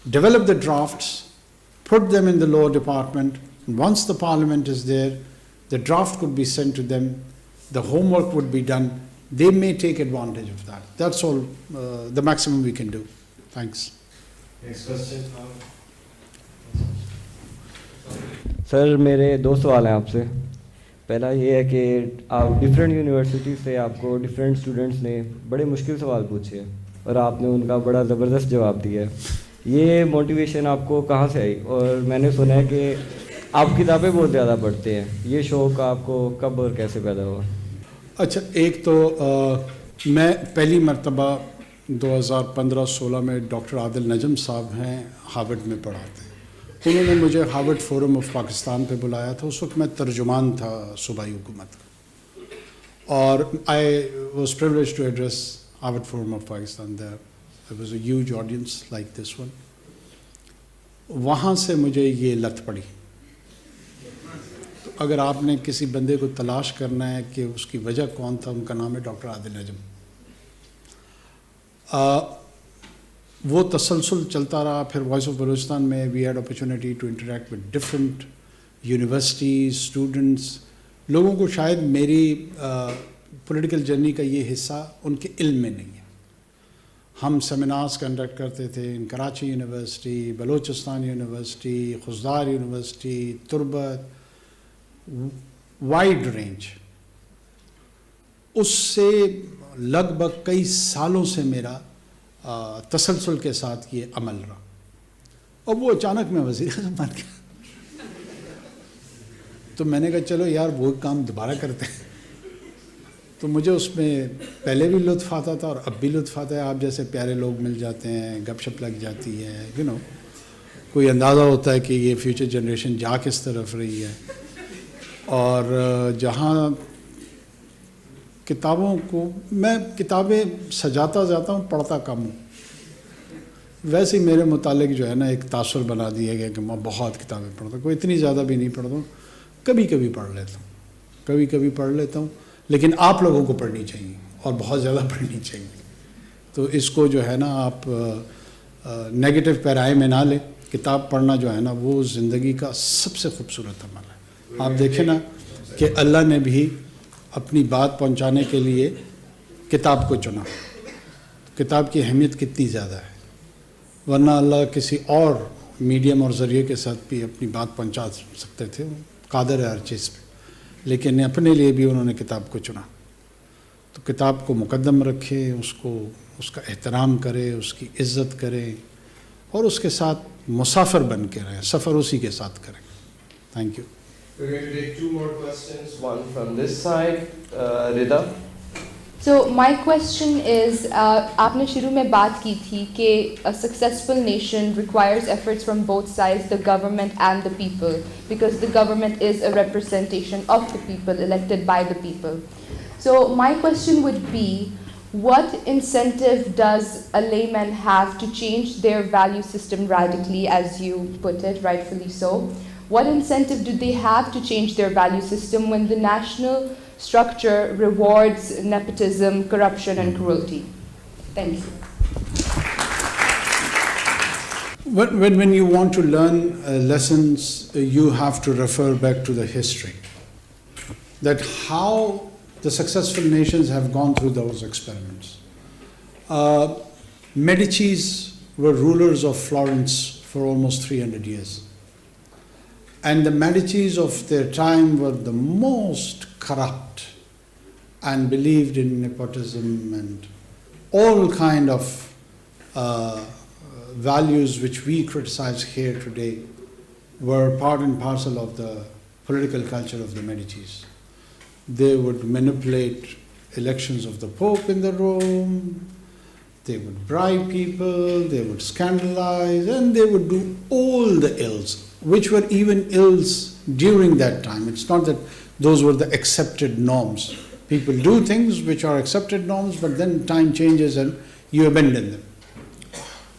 develop the drafts, put them in the law department, and once the parliament is there, the draft could be sent to them, the homework would be done, they may take advantage of that. That's all the maximum we can do. Thanks. Next question. Sir मेरे दो सवाल हैं आपसे. पहला ये है कि आप डिफरेंट यूनिवर्सिटी से आपको डिफरेंट स्टूडेंट्स ने बड़े मुश्किल सवाल पूछे हैं और आपने उनका बड़ा ज़बरदस्त जवाब दिया है. ये मोटिवेशन आपको कहाँ से आई? और मैंने सुना है कि आप किताबें बहुत ज़्यादा पढ़ते हैं. ये शौक़ आपको कब और कैसे पैदा हुआ? अच्छा, एक तो मैं पहली मरतबा 2015-16 में डॉक्टर आदिल नजम साहब हैं, हार्वर्ड में पढ़ाते. उन्होंने मुझे हार्वर्ड फोरम ऑफ पाकिस्तान पे बुलाया था. उस वक्त मैं तर्जुमान था सूबाई हुकूमत का, और I was privileged to address Harvard forum of Pakistan. There was a huge audience like this one. वहाँ से मुझे ये लत पड़ी. तो अगर आपने किसी बंदे को तलाश करना है कि उसकी वजह कौन था, उनका नाम है डॉक्टर आदिल नजम. वो तसलसल चलता रहा. फिर वॉइस ऑफ बलूचिस्तान में we had opportunity to interact with different universities, students. लोगों को शायद मेरी पॉलिटिकल जर्नी का ये हिस्सा उनके इल्म में नहीं है. हम सेमिनार्स कंडक्ट करते थे in Karachi university, Balochistan university, Khuzdar university, Turbat, wide range. उससे लगभग कई सालों से मेरा तसलसल के साथ ये अमल रहा. और वो अचानक मैं वज़ीर-ए-आज़म बन गया. तो मैंने कहा चलो यार वो काम दोबारा करते हैं. तो मुझे उसमें पहले भी लुत्फ़ आता था और अब भी लुत्फ़ आता है. आप जैसे प्यारे लोग मिल जाते हैं, गपशप लग जाती है, यू नो, कोई अंदाज़ा होता है कि ये फ्यूचर जनरेशन जा किस तरफ रही है. और जहाँ किताबों को मैं किताबें सजाता जाता हूँ, पढ़ता कम हूँ. वैसे ही मेरे मुतालिक जो है ना एक तासुर बना दिया गया कि मैं बहुत किताबें पढ़ता हूँ. कोई इतनी ज़्यादा भी नहीं पढ़ता हूँ, कभी कभी पढ़ लेता हूँ, कभी कभी पढ़ लेता हूँ. लेकिन आप लोगों को पढ़नी चाहिए और बहुत ज़्यादा पढ़नी चाहिए. तो इसको जो है ना आप नेगेटिव पैराए में ना लें. किताब पढ़ना जो है ना वो ज़िंदगी का सबसे खूबसूरत अमल है. आप देखें ना कि अल्लाह ने भी अपनी बात पहुंचाने के लिए किताब को चुना. किताब की अहमियत कितनी ज़्यादा है, वरना अल्लाह किसी और मीडियम और ज़रिए के साथ भी अपनी बात पहुंचा सकते थे. कादर है हर चीज़ पे. लेकिन अपने लिए भी उन्होंने किताब को चुना. तो किताब को मुकद्दम रखें, उसको उसका एहतराम करें, उसकी इज़्ज़त करें और उसके साथ मुसाफिर बन के रहें, सफ़र उसी के साथ करें. Thank you. We're going to take two more questions, one from this side, Rida. So my question is, आपने शुरू में बात की थी कि a successful nation requires efforts from both sides, the government and the people, because the government is a representation of the people, elected by the people. So my question would be, what incentive does a layman have to change their value system radically, as you put it, rightfully so? What incentive do they have to change their value system when the national structure rewards nepotism, corruption and cruelty? Thank you. When you want to learn lessons, you have to refer back to the history. That how the successful nations have gone through those experiments. Medicis were rulers of Florence for almost 300 years. And the Medicis of their time were the most corrupt and believed in nepotism and all kind of values which we criticize here today were part and parcel of the political culture of the Medicis. They would manipulate elections of the Pope in the Rome, they would bribe people, they would scandalize, and they would do all the ills, which were even ills during that time. It's not that those were the accepted norms. People do things which are accepted norms, but then time changes and you abandon them.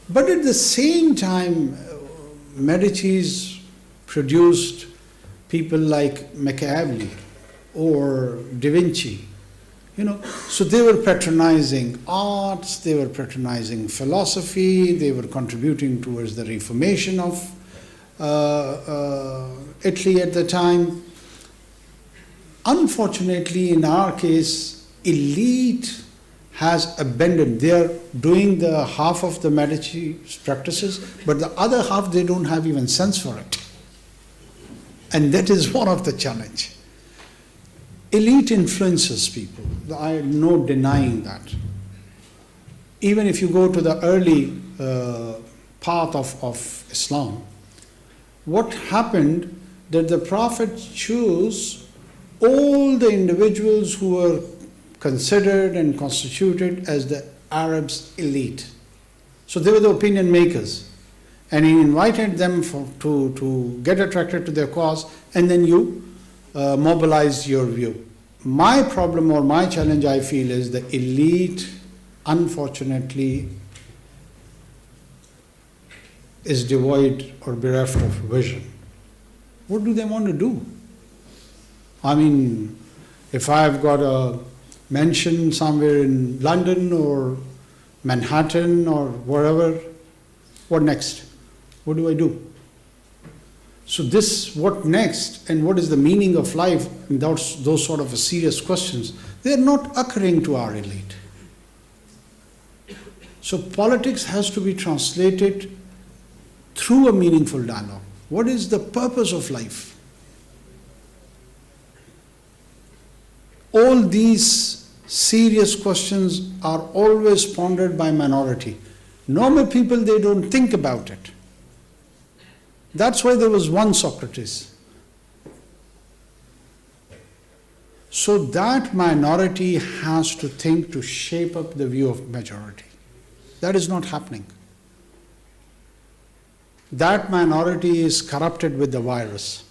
But at the same time, Medicis produced people like Machiavelli or Da Vinci, so they were patronizing arts, they were patronizing philosophy, they were contributing towards the Reformation of Italy at the time. Unfortunately, in our case, elite has abandoned. They are doing the half of the Medici practices, but the other half they don't have even sense for it. And that is one of the challenge. Elite influences people. I am no denying that. Even if you go to the early path of Islam, what happened that the Prophet chose all the individuals who were considered and constituted as the Arabs' elite. So they were the opinion makers. And he invited them to get attracted to their cause, and then you mobilize your view. My problem or my challenge, I feel, is the elite, unfortunately, is devoid or bereft of vision. What do they want to do? I mean, if I've got a mansion somewhere in London or Manhattan or wherever, what next? What do I do? So this, what next, and what is the meaning of life, and those sort of serious questions, they are not occurring to our elite. So politics has to be translated through a meaningful dialogue. What is the purpose of life? All these serious questions are always pondered by minority. Normal people, they don't think about it. That's why there was one Socrates. So that minority has to think to shape up the view of majority. That is not happening. That minority is corrupted with the virus.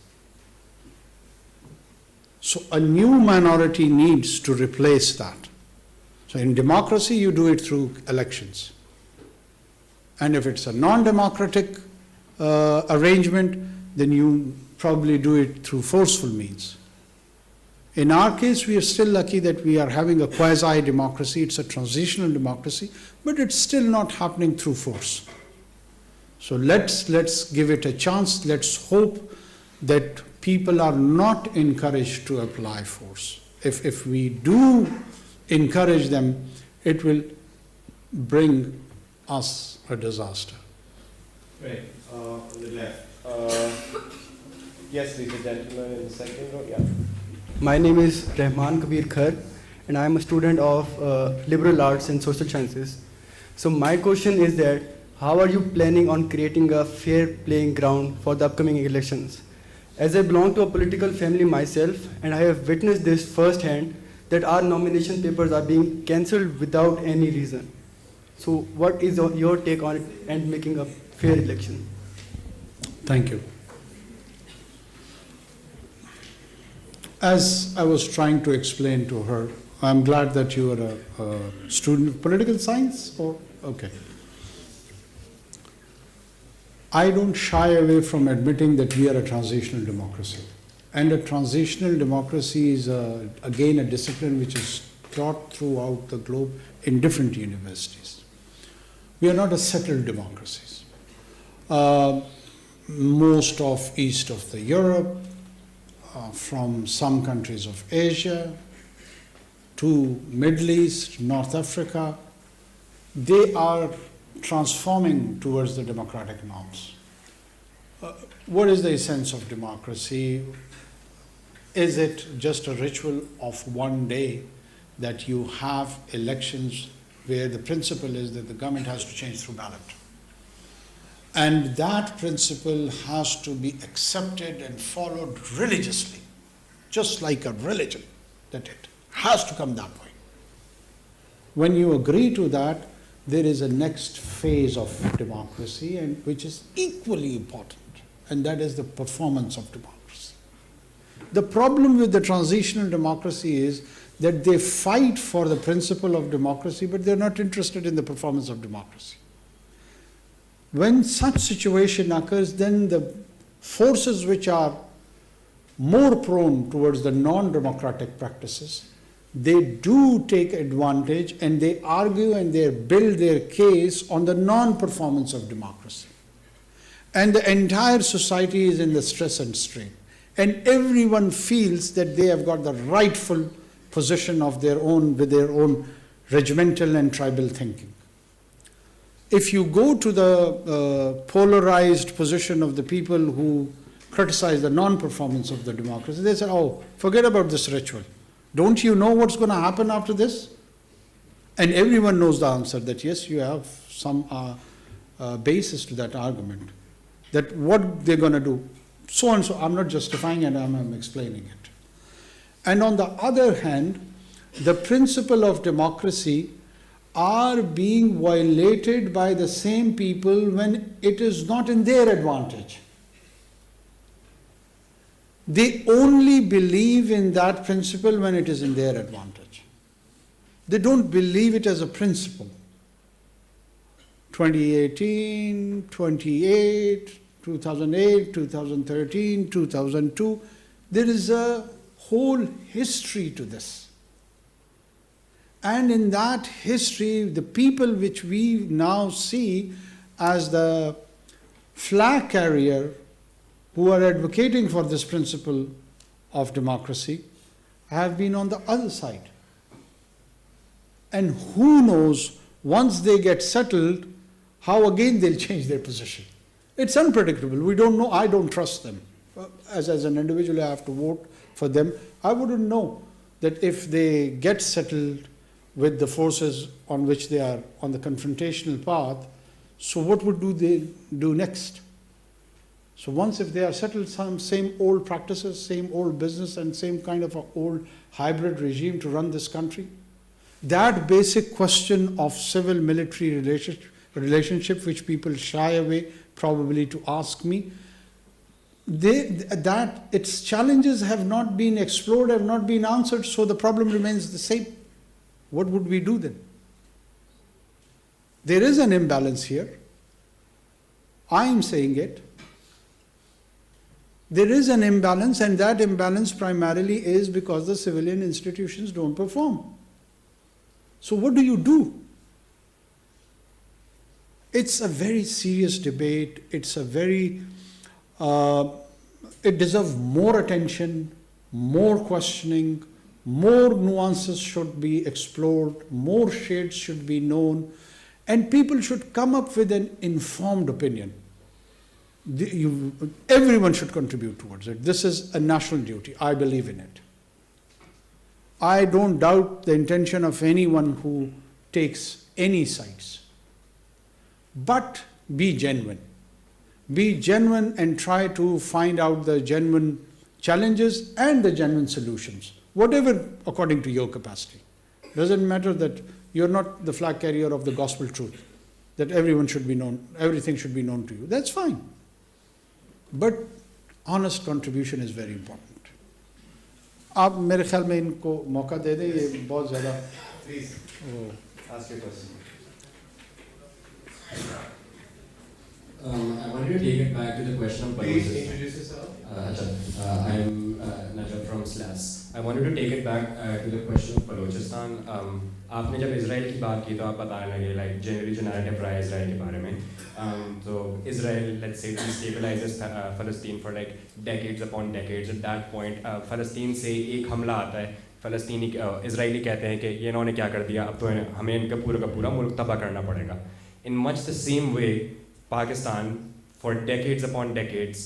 So a new minority needs to replace that. So in democracy, you do it through elections. And if it's a non-democratic arrangement, then you probably do it through forceful means. In our case, we are still lucky that we are having a quasi-democracy. It's a transitional democracy, but it's still not happening through force. So let's give it a chance. Let's hope that people are not encouraged to apply force. If we do encourage them, it will bring us a disaster. Right, on the left. Yes, please, the gentleman in the second row. Yeah. My name is Rahman Kabir Khar, and I am a student of liberal arts and social sciences. So my question is that how are you planning on creating a fair playing ground for the upcoming elections? As I belong to a political family myself, and I have witnessed this firsthand, that our nomination papers are being cancelled without any reason. So what is your take on it and making a fair election? Thank you. As I was trying to explain to her, I'm glad that you are a student of political science, or okay. I don't shy away from admitting that we are a transitional democracy. And a transitional democracy is, again, a discipline which is taught throughout the globe in different universities. We are not a settled democracy. Most of east of the Europe, from some countries of Asia to Middle East, North Africa, they are transforming towards the democratic norms. What is the essence of democracy? Is it just a ritual of one day that you have elections where the principle is that the government has to change through ballot? And that principle has to be accepted and followed religiously, just like a religion, that it has to come that way. When you agree to that, there is a next phase of democracy, and which is equally important, and that is the performance of democracy. The problem with the transitional democracy is that they fight for the principle of democracy, but they're not interested in the performance of democracy. When such situation occurs, then the forces which are more prone towards the non-democratic practices, they do take advantage and they argue and they build their case on the non-performance of democracy. And the entire society is in the stress and strain. And everyone feels that they have got the rightful position of their own, with their own regimental and tribal thinking. If you go to the polarized position of the people who criticize the non-performance of the democracy, they say, oh, forget about this ritual. Don't you know what's going to happen after this? And everyone knows the answer, that yes, you have some basis to that argument, that what they're going to do, so and so. I'm not justifying it, I'm explaining it. And on the other hand, the principle of democracy are being violated by the same people when it is not in their advantage. They only believe in that principle when it is in their advantage. They don't believe it as a principle. 2018, 28, 2008, 2013, 2002, there is a whole history to this. And in that history, the people which we now see as the flag carrier who are advocating for this principle of democracy have been on the other side. And who knows, once they get settled, how again they'll change their position. It's unpredictable. We don't know. I don't trust them. As an individual, I have to vote for them. I wouldn't know that if they get settled with the forces on which they are on the confrontational path, so what would they do next? So once if they are settled, some same old practices, same old business, and same kind of an old hybrid regime to run this country, that basic question of civil-military relationship, which people shy away probably to ask me, that its challenges have not been explored, have not been answered, so the problem remains the same. What would we do then? There is an imbalance here. I am saying it. There is an imbalance, and that imbalance primarily is because the civilian institutions don't perform. So what do you do? It's a very serious debate. It's a very, it deserves more attention, more questioning, more nuances should be explored, more shades should be known, and people should come up with an informed opinion. Everyone should contribute towards it. This is a national duty. I believe in it. I don't doubt the intention of anyone who takes any sides. But be genuine. Be genuine and try to find out the genuine challenges and the genuine solutions, whatever according to your capacity. Doesn't matter that you're not the flag carrier of the gospel truth, that everyone should be known, everything should be known to you. That's fine. But honest contribution is very important. आप मेरे ख्याल में इनको मौका दे दें, ये बहुत ज़्यादा Please, ask your question. I wanted to take it back to the question of Please Balochistan. introduce yourself. I'm Najab from SLAS. I wanted to take it back to the question of Balochistan. आपने जब Israel की बात की तो आप बताने लगे like generally जो narrative रहा है इजराइल के बारे में. So Israel, let's say, destabilizes Palestine for like decades upon decades. At that point, Palestine से एक हमला आता है. फ़लस्तीनी इजरायली कहते हैं कि ये इन्होंने क्या कर दिया, अब तो हमें इनका पूरा का पूरा मुल्क तबाह करना पड़ेगा. In much the same way, Pakistan for decades upon decades,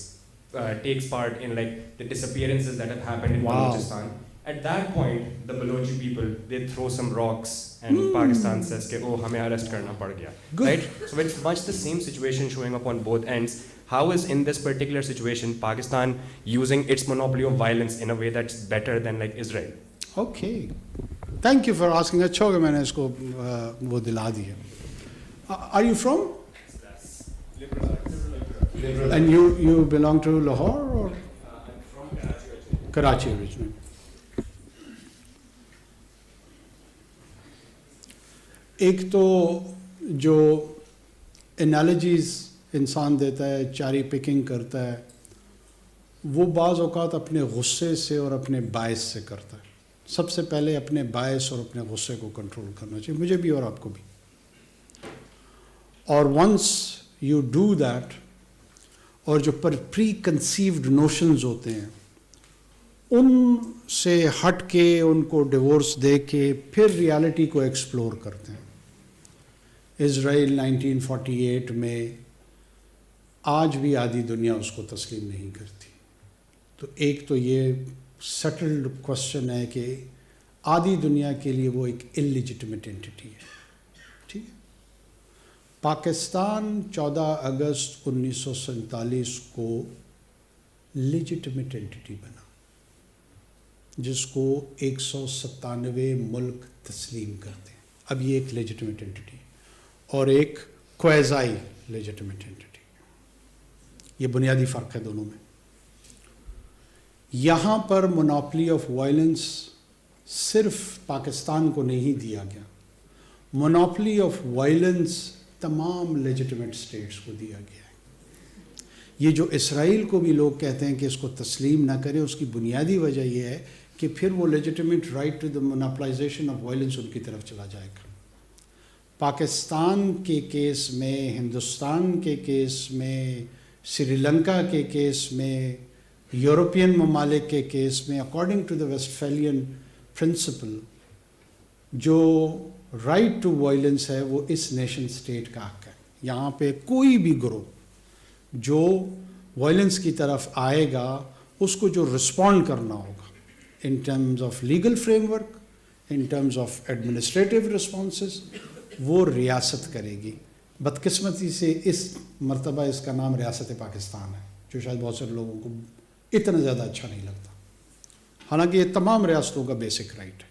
takes part in like the disappearances that have happened in Balochistan. At that point, the Balochi people, they throw some rocks and Pakistan says, oh, hame arrest karna pad gaya. Right? So it's much the same situation showing up on both ends. How is in this particular situation Pakistan using its monopoly of violence in a way that's better than like Israel? Okay. Thank you for asking. अच्छा हो गया मैंने इसको वो दिला दिया. Are you from? Liberal. And you belong to Lahore or? I'm from Karachi. Karachi originally. ایک تو جو انالوجیز انسان دیتا ہے, چاری پکنگ کرتا ہے, وہ بعض اوقات اپنے غصے سے اور اپنے باعث سے کرتا ہے. سب سے پہلے اپنے باعث اور اپنے غصے کو کنٹرول کرنا چاہیے, مجھے بھی اور آپ کو بھی. اور ونس یو ڈو دیٹ, اور جو پری کنسیوڈ نوشنز ہوتے ہیں ان سے ہٹ کے ان کو ڈیورس دے کے پھر ریالٹی کو ایکسپلور کرتے ہیں. اسرائیل 1948 میں آج بھی آدھی دنیا اس کو تسلیم نہیں کرتی. تو ایک تو یہ سٹلڈ کوشچن ہے کہ آدھی دنیا کے لیے وہ ایک انلیجٹمیٹ اینٹی ہے. ٹھیک ہے. پاکستان 14 اگست 1947 کو لیجٹمیٹ اینٹی بنا, جس کو 197 ملک تسلیم کرتے ہیں. اب یہ ایک لیجٹمیٹ اینٹی اور ایک کویزائی لیجٹمیٹ اینٹی, یہ بنیادی فرق ہے دونوں میں. یہاں پر مونوپلی آف وائلنس صرف پاکستان کو نہیں دیا گیا, مونوپلی آف وائلنس تمام لیجٹمیٹ اسٹیٹس کو دیا گیا ہے. یہ جو اسرائیل کو بھی لوگ کہتے ہیں کہ اس کو تسلیم نہ کریں, اس کی بنیادی وجہ یہ ہے کہ پھر وہ legitimate right to the monopolization of violence ان کی طرف چلا جائے گا. پاکستان کے کیس میں, ہندوستان کے کیس میں, سری لنکا کے کیس میں, یورپین ممالک کے کیس میں, اکارڈنگ ٹو دا ویسٹفیلین پرنسپل, جو رائٹ ٹو وائلنس ہے وہ اس نیشن سٹیٹ کا حق ہے. یہاں پہ کوئی بھی گروہ جو وائلنس کی طرف آئے گا اس کو جو رسپونڈ کرنا ہوگا in terms of legal frame work, in terms of administrative responses, وہ ریاست کرے گی. بدقسمتی سے اس مرتبہ اس کا نام ریاست پاکستان ہے, جو شاید بہت سارے لوگوں کو اتنا زیادہ اچھا نہیں لگتا, حالانکہ یہ تمام ریاستوں کا بیسک رائٹ ہے.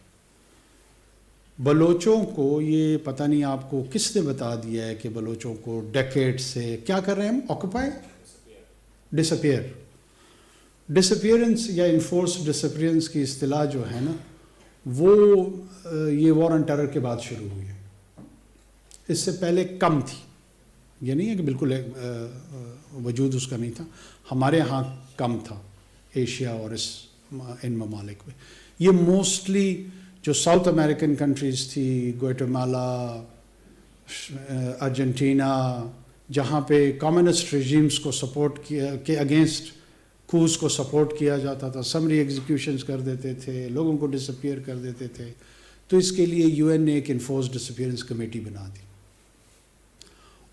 بلوچوں کو یہ پتہ نہیں آپ کو کس نے بتا دیا ہے کہ بلوچوں کو ڈیکیڈ سے کیا کر رہے ہیں ہم, آکوپائی, ڈسپیئرنس یا انفورس ڈسپیئرنس کی اصطلاح جو ہے نا, وہ یہ وار آن ٹیرر کے بعد شروع ہوئی ہے. اس سے پہلے کم تھی, یہ نہیں ہے کہ بالکل وجود اس کا نہیں تھا, ہمارے ہاں کم تھا ایشیا اور ان ممالک میں. یہ موسٹلی جو ساؤتھ امریکن کنٹریز تھی, گویٹمالا, ارجنٹینا, جہاں پہ کمیونسٹ ریجیمز کو سپورٹ کیا کے اگینسٹ کوز کو سپورٹ کیا جاتا تھا, سمری ایگزیکیوشنز کر دیتے تھے, لوگوں کو ڈسپیئر کر دیتے تھے. تو اس کے لیے یو این نے ایک انفورس ڈسپیئرنس کمیٹی بنا دی.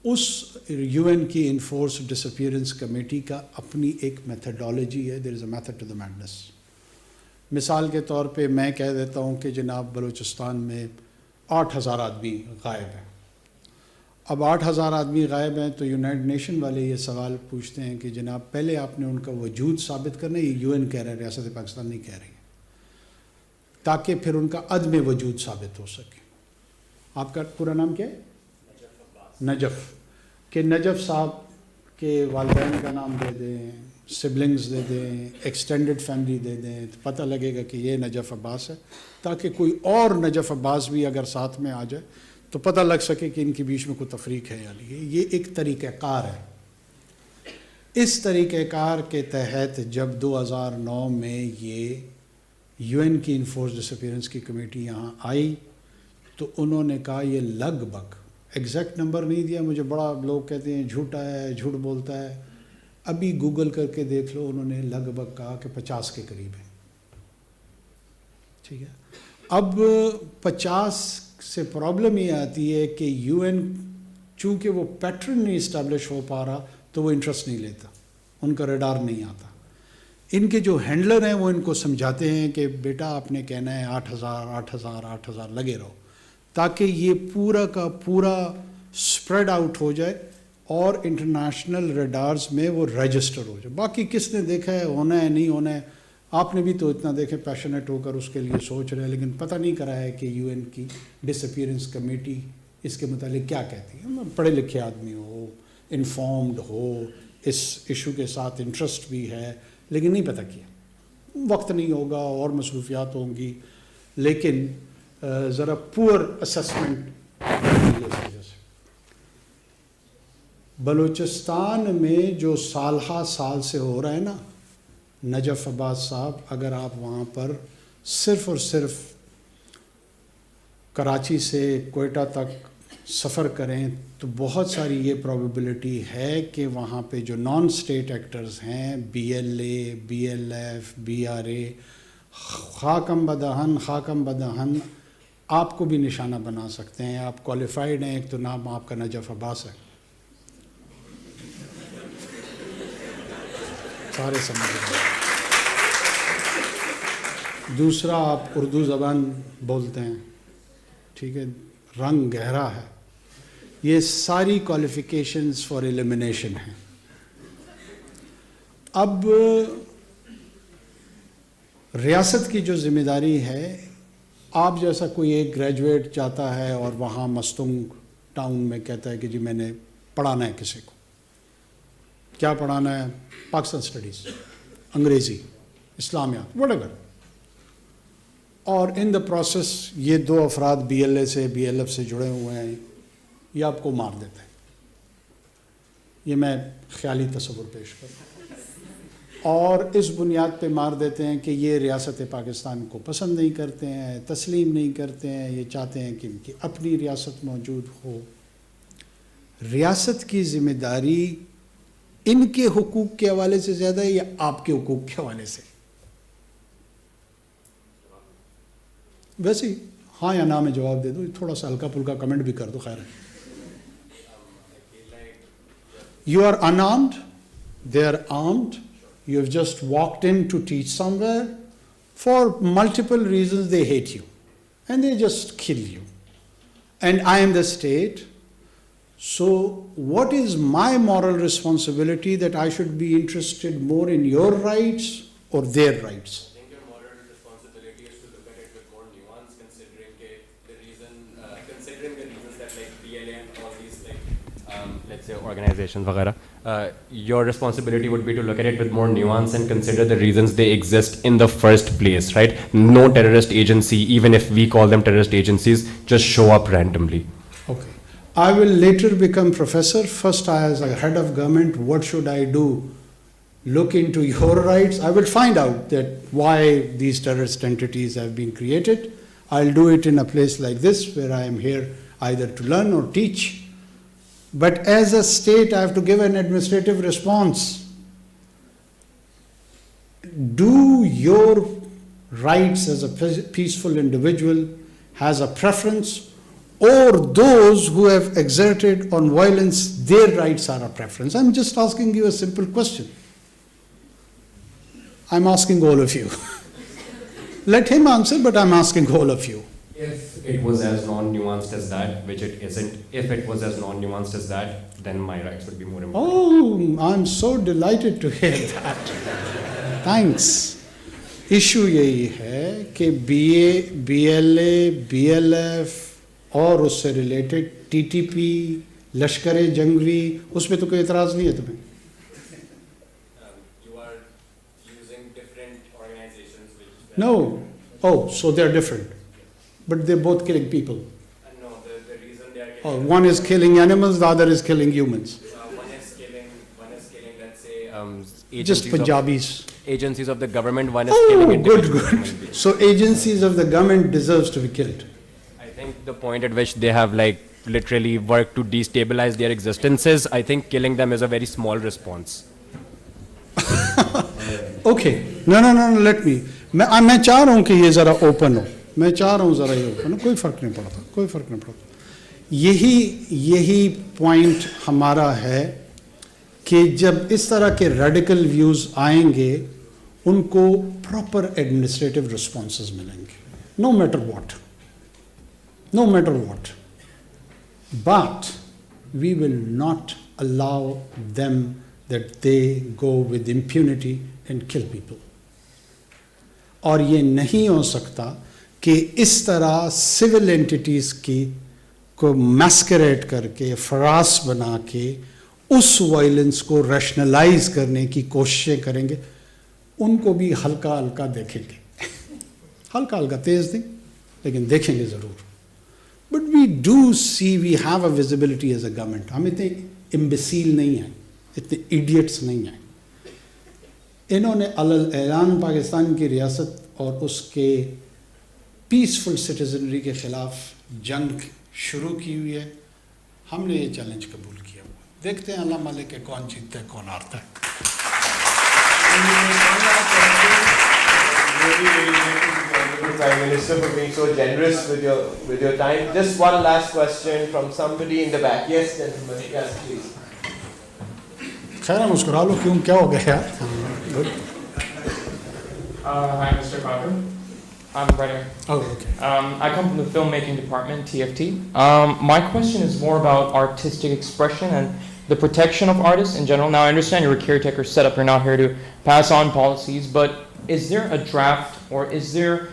اس یو این کی انفورس ڈسپیئرنس کمیٹی کا اپنی ایک میتھڈالوجی ہے, there is a method to the madness. مثال کے طور پہ میں کہہ دیتا ہوں کہ جناب بلوچستان میں 8,000 آدمی غائب ہیں. اب 8,000 آدمی غائب ہیں تو یونائٹڈ نیشن والے یہ سوال پوچھتے ہیں کہ جناب پہلے آپ نے ان کا وجود ثابت کرنا ہے, یہ یو این کہہ رہا ہے, ریاست پاکستان نہیں کہہ رہی ہے, تاکہ پھر ان کا عدم وجود ثابت ہو سکے. آپ کا پورا نام کیا ہے؟ نجف. کہ نجف صاحب کے والدین کا نام دے دیں, سبلنگز دے دیں, ایکسٹینڈڈ فیملی دے دیں, تو پتہ لگے گا کہ یہ نجف عباس ہے, تاکہ کوئی اور نجف عباس بھی اگر ساتھ میں آ جائے تو پتہ لگ سکے کہ ان کے بیچ میں کوئی تفریق ہے یا نہیں. یہ ایک طریقہ کار ہے. اس طریقہ کار کے تحت جب 2009 میں یہ یو این کی انفورس ڈسپیئرنس کی کمیٹی یہاں آئی تو انہوں نے کہا, یہ لگ بھگ ایگزیکٹ نمبر نہیں دیا مجھے, بڑا لوگ کہتے ہیں جھوٹا ہے, جھوٹ بولتا ہے, ابھی گوگل کر کے دیکھ لو, انہوں نے لگ بھگ کہا کہ 50 کے قریب ہے. ٹھیک ہے. اب 50 سے پرابلم یہ آتی ہے کہ یو این چونکہ وہ پیٹرن نہیں اسٹیبلش ہو پا رہا, تو وہ انٹرسٹ نہیں لیتا, ان کا ریڈار نہیں آتا. ان کے جو ہینڈلر ہیں وہ ان کو سمجھاتے ہیں کہ بیٹا آپ نے کہنا ہے 8,000 لگے رہو, تاکہ یہ پورا کا پورا اسپریڈ آؤٹ ہو جائے اور انٹرنیشنل ریڈارز میں وہ رجسٹر ہو جائے. باقی کس نے دیکھا ہے ہونا ہے نہیں ہونا ہے, آپ نے بھی تو اتنا دیکھے پیشنیٹ ہو کر اس کے لیے سوچ رہے ہیں, لیکن پتہ نہیں کرا ہے کہ یو این کی ڈس اپیئرنس کمیٹی اس کے متعلق کیا کہتی ہے. پڑھے لکھے آدمی ہو, انفارمڈ ہو, اس ایشو کے ساتھ انٹرسٹ بھی ہے, لیکن نہیں پتہ کیا, وقت نہیں ہوگا اور مصروفیات ہوں گی, لیکن ذرا پور اسسمنٹ کی وجہ سے. بلوچستان میں جو سال سے ہو رہا ہے نا, نجف عباس صاحب, اگر آپ وہاں پر صرف اور صرف کراچی سے کوئٹہ تک سفر کریں تو بہت ساری یہ پروبیبلٹی ہے کہ وہاں پہ جو نان اسٹیٹ ایکٹرز ہیں, BLA, BLF, BRA, خاکم بدہن آپ کو بھی نشانہ بنا سکتے ہیں. آپ کوالیفائڈ ہیں, ایک تو نام آپ کا نجف عباس ہے, سارے سمجھ رہے ہیں. دوسرا آپ اردو زبان بولتے ہیں, ٹھیک ہے, رنگ گہرا ہے. یہ ساری کوالیفیکیشنز فار ایلیمینیشن ہیں. اب ریاست کی جو ذمہ داری ہے, آپ جیسا کوئی ایک گریجویٹ جاتا ہے اور وہاں مستنگ ٹاؤن میں کہتا ہے کہ جی میں نے پڑھانا ہے کسی کو, کیا پڑھانا ہے, پاکستان اسٹڈیز, انگریزی, اسلامیات, وٹ ایور, اور ان دا پروسیس یہ 2 افراد BLA سے BLF سے جڑے ہوئے ہیں, یہ آپ کو مار دیتے ہیں. یہ میں خیالی تصور پیش کروں, اور اس بنیاد پہ مار دیتے ہیں کہ یہ ریاست پاکستان کو پسند نہیں کرتے ہیں, تسلیم نہیں کرتے ہیں, یہ چاہتے ہیں کہ ان کی اپنی ریاست موجود ہو. ریاست کی ذمہ داری ان کے حقوق کے حوالے سے زیادہ ہے یا آپ کے حقوق کے حوالے سے؟ ویسے ہی ہاں یا نہ میں جواب دے دو, تھوڑا سا ہلکا پھلکا کمنٹ بھی کر دو, خیر ہے. You are unarmed, they are armed, you have just walked in to teach somewhere. For multiple reasons they hate you and they just kill you. And I am the state. So what is my moral responsibility that I should be interested more in your rights or their rights? I think your moral responsibility is to look at it with more nuance, considering the reasons that like BLA and all these let's say organizations वगैरह, your responsibility would be to look at it with more nuance and consider the reasons they exist in the first place, right? No terrorist agency, even if we call them terrorist agencies, just show up randomly. Okay. I will later become professor. First, as a head of government, what should I do? Look into your rights. I will find out that why these terrorist entities have been created. I'll do it in a place like this where I am here either to learn or teach. But as a state, I have to give an administrative response. Do your rights as a peaceful individual has a preference, or those who have exerted on violence, their rights are a preference? I'm just asking you a simple question. I'm asking all of you. Let him answer, but I'm asking all of you. If it was as non-nuanced as that, which it isn't, if it was as non-nuanced as that, then my rights would be more important. Oh, I'm so delighted to hear that. Thanks. Issue یہی ہے کہ BLA, BLF اور اس سے related TTP, لشکر جنگی, اس پہ تو کوئی اعتراض نہیں ہے تمہیں؟ You are using different organizations which... No. Oh, so they're different. But they're both killing people. No, the reason they are killing... Oh, one is killing animals, the other is killing humans. One is killing, let's say... Just Punjabis. Agencies of the government, one is killing individuals. Good. So agencies of the government deserves to be killed. I think the point at which they have like literally worked to destabilize their existences, I think killing them is a very small response. Okay. No, let me. میں چاہ رہا ہوں کہ یہ ذرا open ہو, میں چاہ رہا ہوں ذرا یہ اوپن ہو, کوئی فرق نہیں پڑتا. یہی پوائنٹ ہمارا ہے कि जब इस तरह के रेडिकल व्यूज़ आएंगे उनको प्रॉपर एडमिनिस्ट्रेटिव रिस्पॉन्सेज मिलेंगे, no matter what, no matter what. But we will not allow them that they go with impunity and kill people. और ये नहीं हो सकता कि इस तरह सिविल एंटिटीज़ की को मैस्करेट करके फरास बना के उस वायलेंस को रैशनलाइज करने की कोशिशें करेंगे, उनको भी हल्का हल्का देखेंगे हल्का हल्का तेज नहीं, लेकिन देखेंगे ज़रूर. But we do see, we have a visibility as a government. हम इतने imbecile नहीं हैं, इतने idiots नहीं हैं. इन्होंने अलल ऐलान पाकिस्तान की रियासत और उसके पीसफुल सिटीजनरी के खिलाफ जंग शुरू की हुई है. हमने ये चैलेंज कबूल किया. देखते हैं अल्लाह मालिक के कौन जीतता है कौन हारता है. Prime Minister, for being so generous with your time. Just one last question from somebody in the back. Yes, gentlemen. Yes, please. खैर मुस्कुरा लो, क्यों, क्या हो गया यार? Hi, Mr. Kakar. I'm right here. Oh, okay. I come from the filmmaking department, TFT. My question is more about artistic expression and the protection of artists in general. Now, I understand you're a caretaker setup. You're not here to pass on policies, but is there a draft, or is there,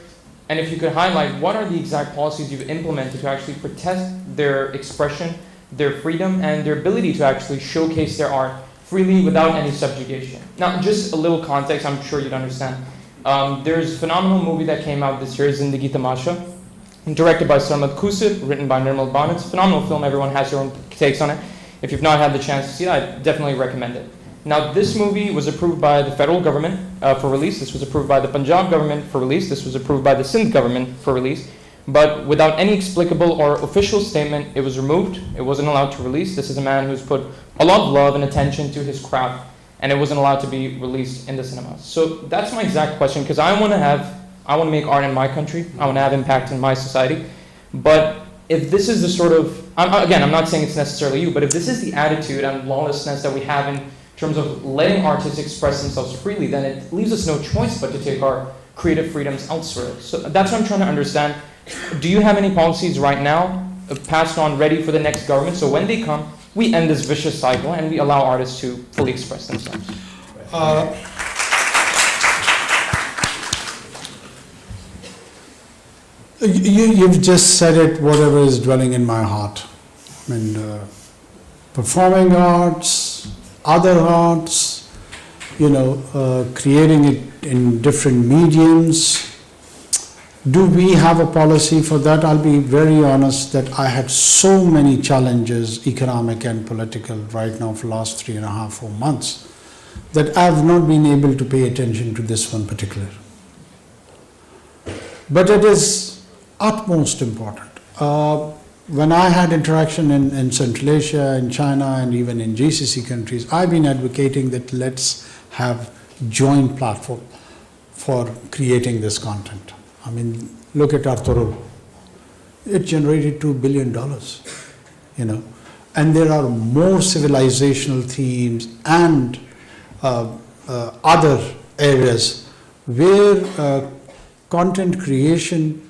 and if you could highlight, what are the exact policies you've implemented to actually protect their expression, their freedom, and their ability to actually showcase their art freely without any subjugation? Now, just a little context, I'm sure you'd understand. There's a phenomenal movie that came out this year, Zindagi Tamasha, directed by Sarmad Kusib, written by Nirmal Ban. It's a phenomenal film. Everyone has their own takes on it. If you've not had the chance to see it, I definitely recommend it. Now, this movie was approved by the federal government for release. This was approved by the Punjab government for release. This was approved by the Sindh government for release. But without any explicable or official statement, it was removed. It wasn't allowed to release. This is a man who's put a lot of love and attention to his craft, and it wasn't allowed to be released in the cinemas. So that's my exact question, because I want to make art in my country. I want to have impact in my society. But if this is the sort of, again, I'm not saying it's necessarily you, but if this is the attitude and lawlessness that we have in terms of letting artists express themselves freely, then it leaves us no choice but to take our creative freedoms elsewhere. So that's what I'm trying to understand. Do you have any policies right now passed on, ready for the next government, so when they come, we end this vicious cycle and we allow artists to fully express themselves? You've just said it, whatever is dwelling in my heart. I mean, performing arts, other arts, creating it in different mediums. Do we have a policy for that? I'll be very honest that I had so many challenges, economic and political, right now for the last 3.5, 4 months, that I've not been able to pay attention to this one particular. But it is utmost important. When I had interaction in Central Asia, in China, and even in GCC countries, I've been advocating that let's have joint platform for creating this content. I mean, look at Arturo. It generated $2 billion, and there are more civilizational themes and other areas where content creation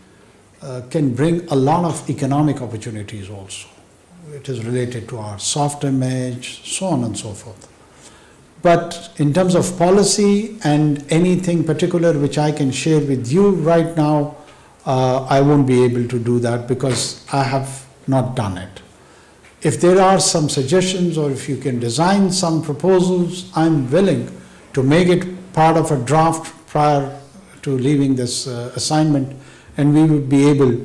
can bring a lot of economic opportunities also. It is related to our soft image, so on and so forth. But in terms of policy and anything particular which I can share with you right now, I won't be able to do that because I have not done it. If there are some suggestions or if you can design some proposals, I'm willing to make it part of a draft prior to leaving this assignment, and we would be able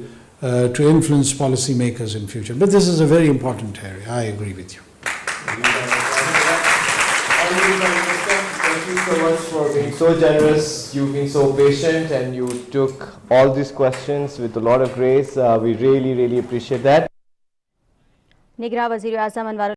to influence policymakers in future. But this is a very important area. I agree with you. Thank you so much for being so generous. You've been so patient, and you took all these questions with a lot of grace. We really, really appreciate that. निगरान वज़ीर-ए-आज़म अनवर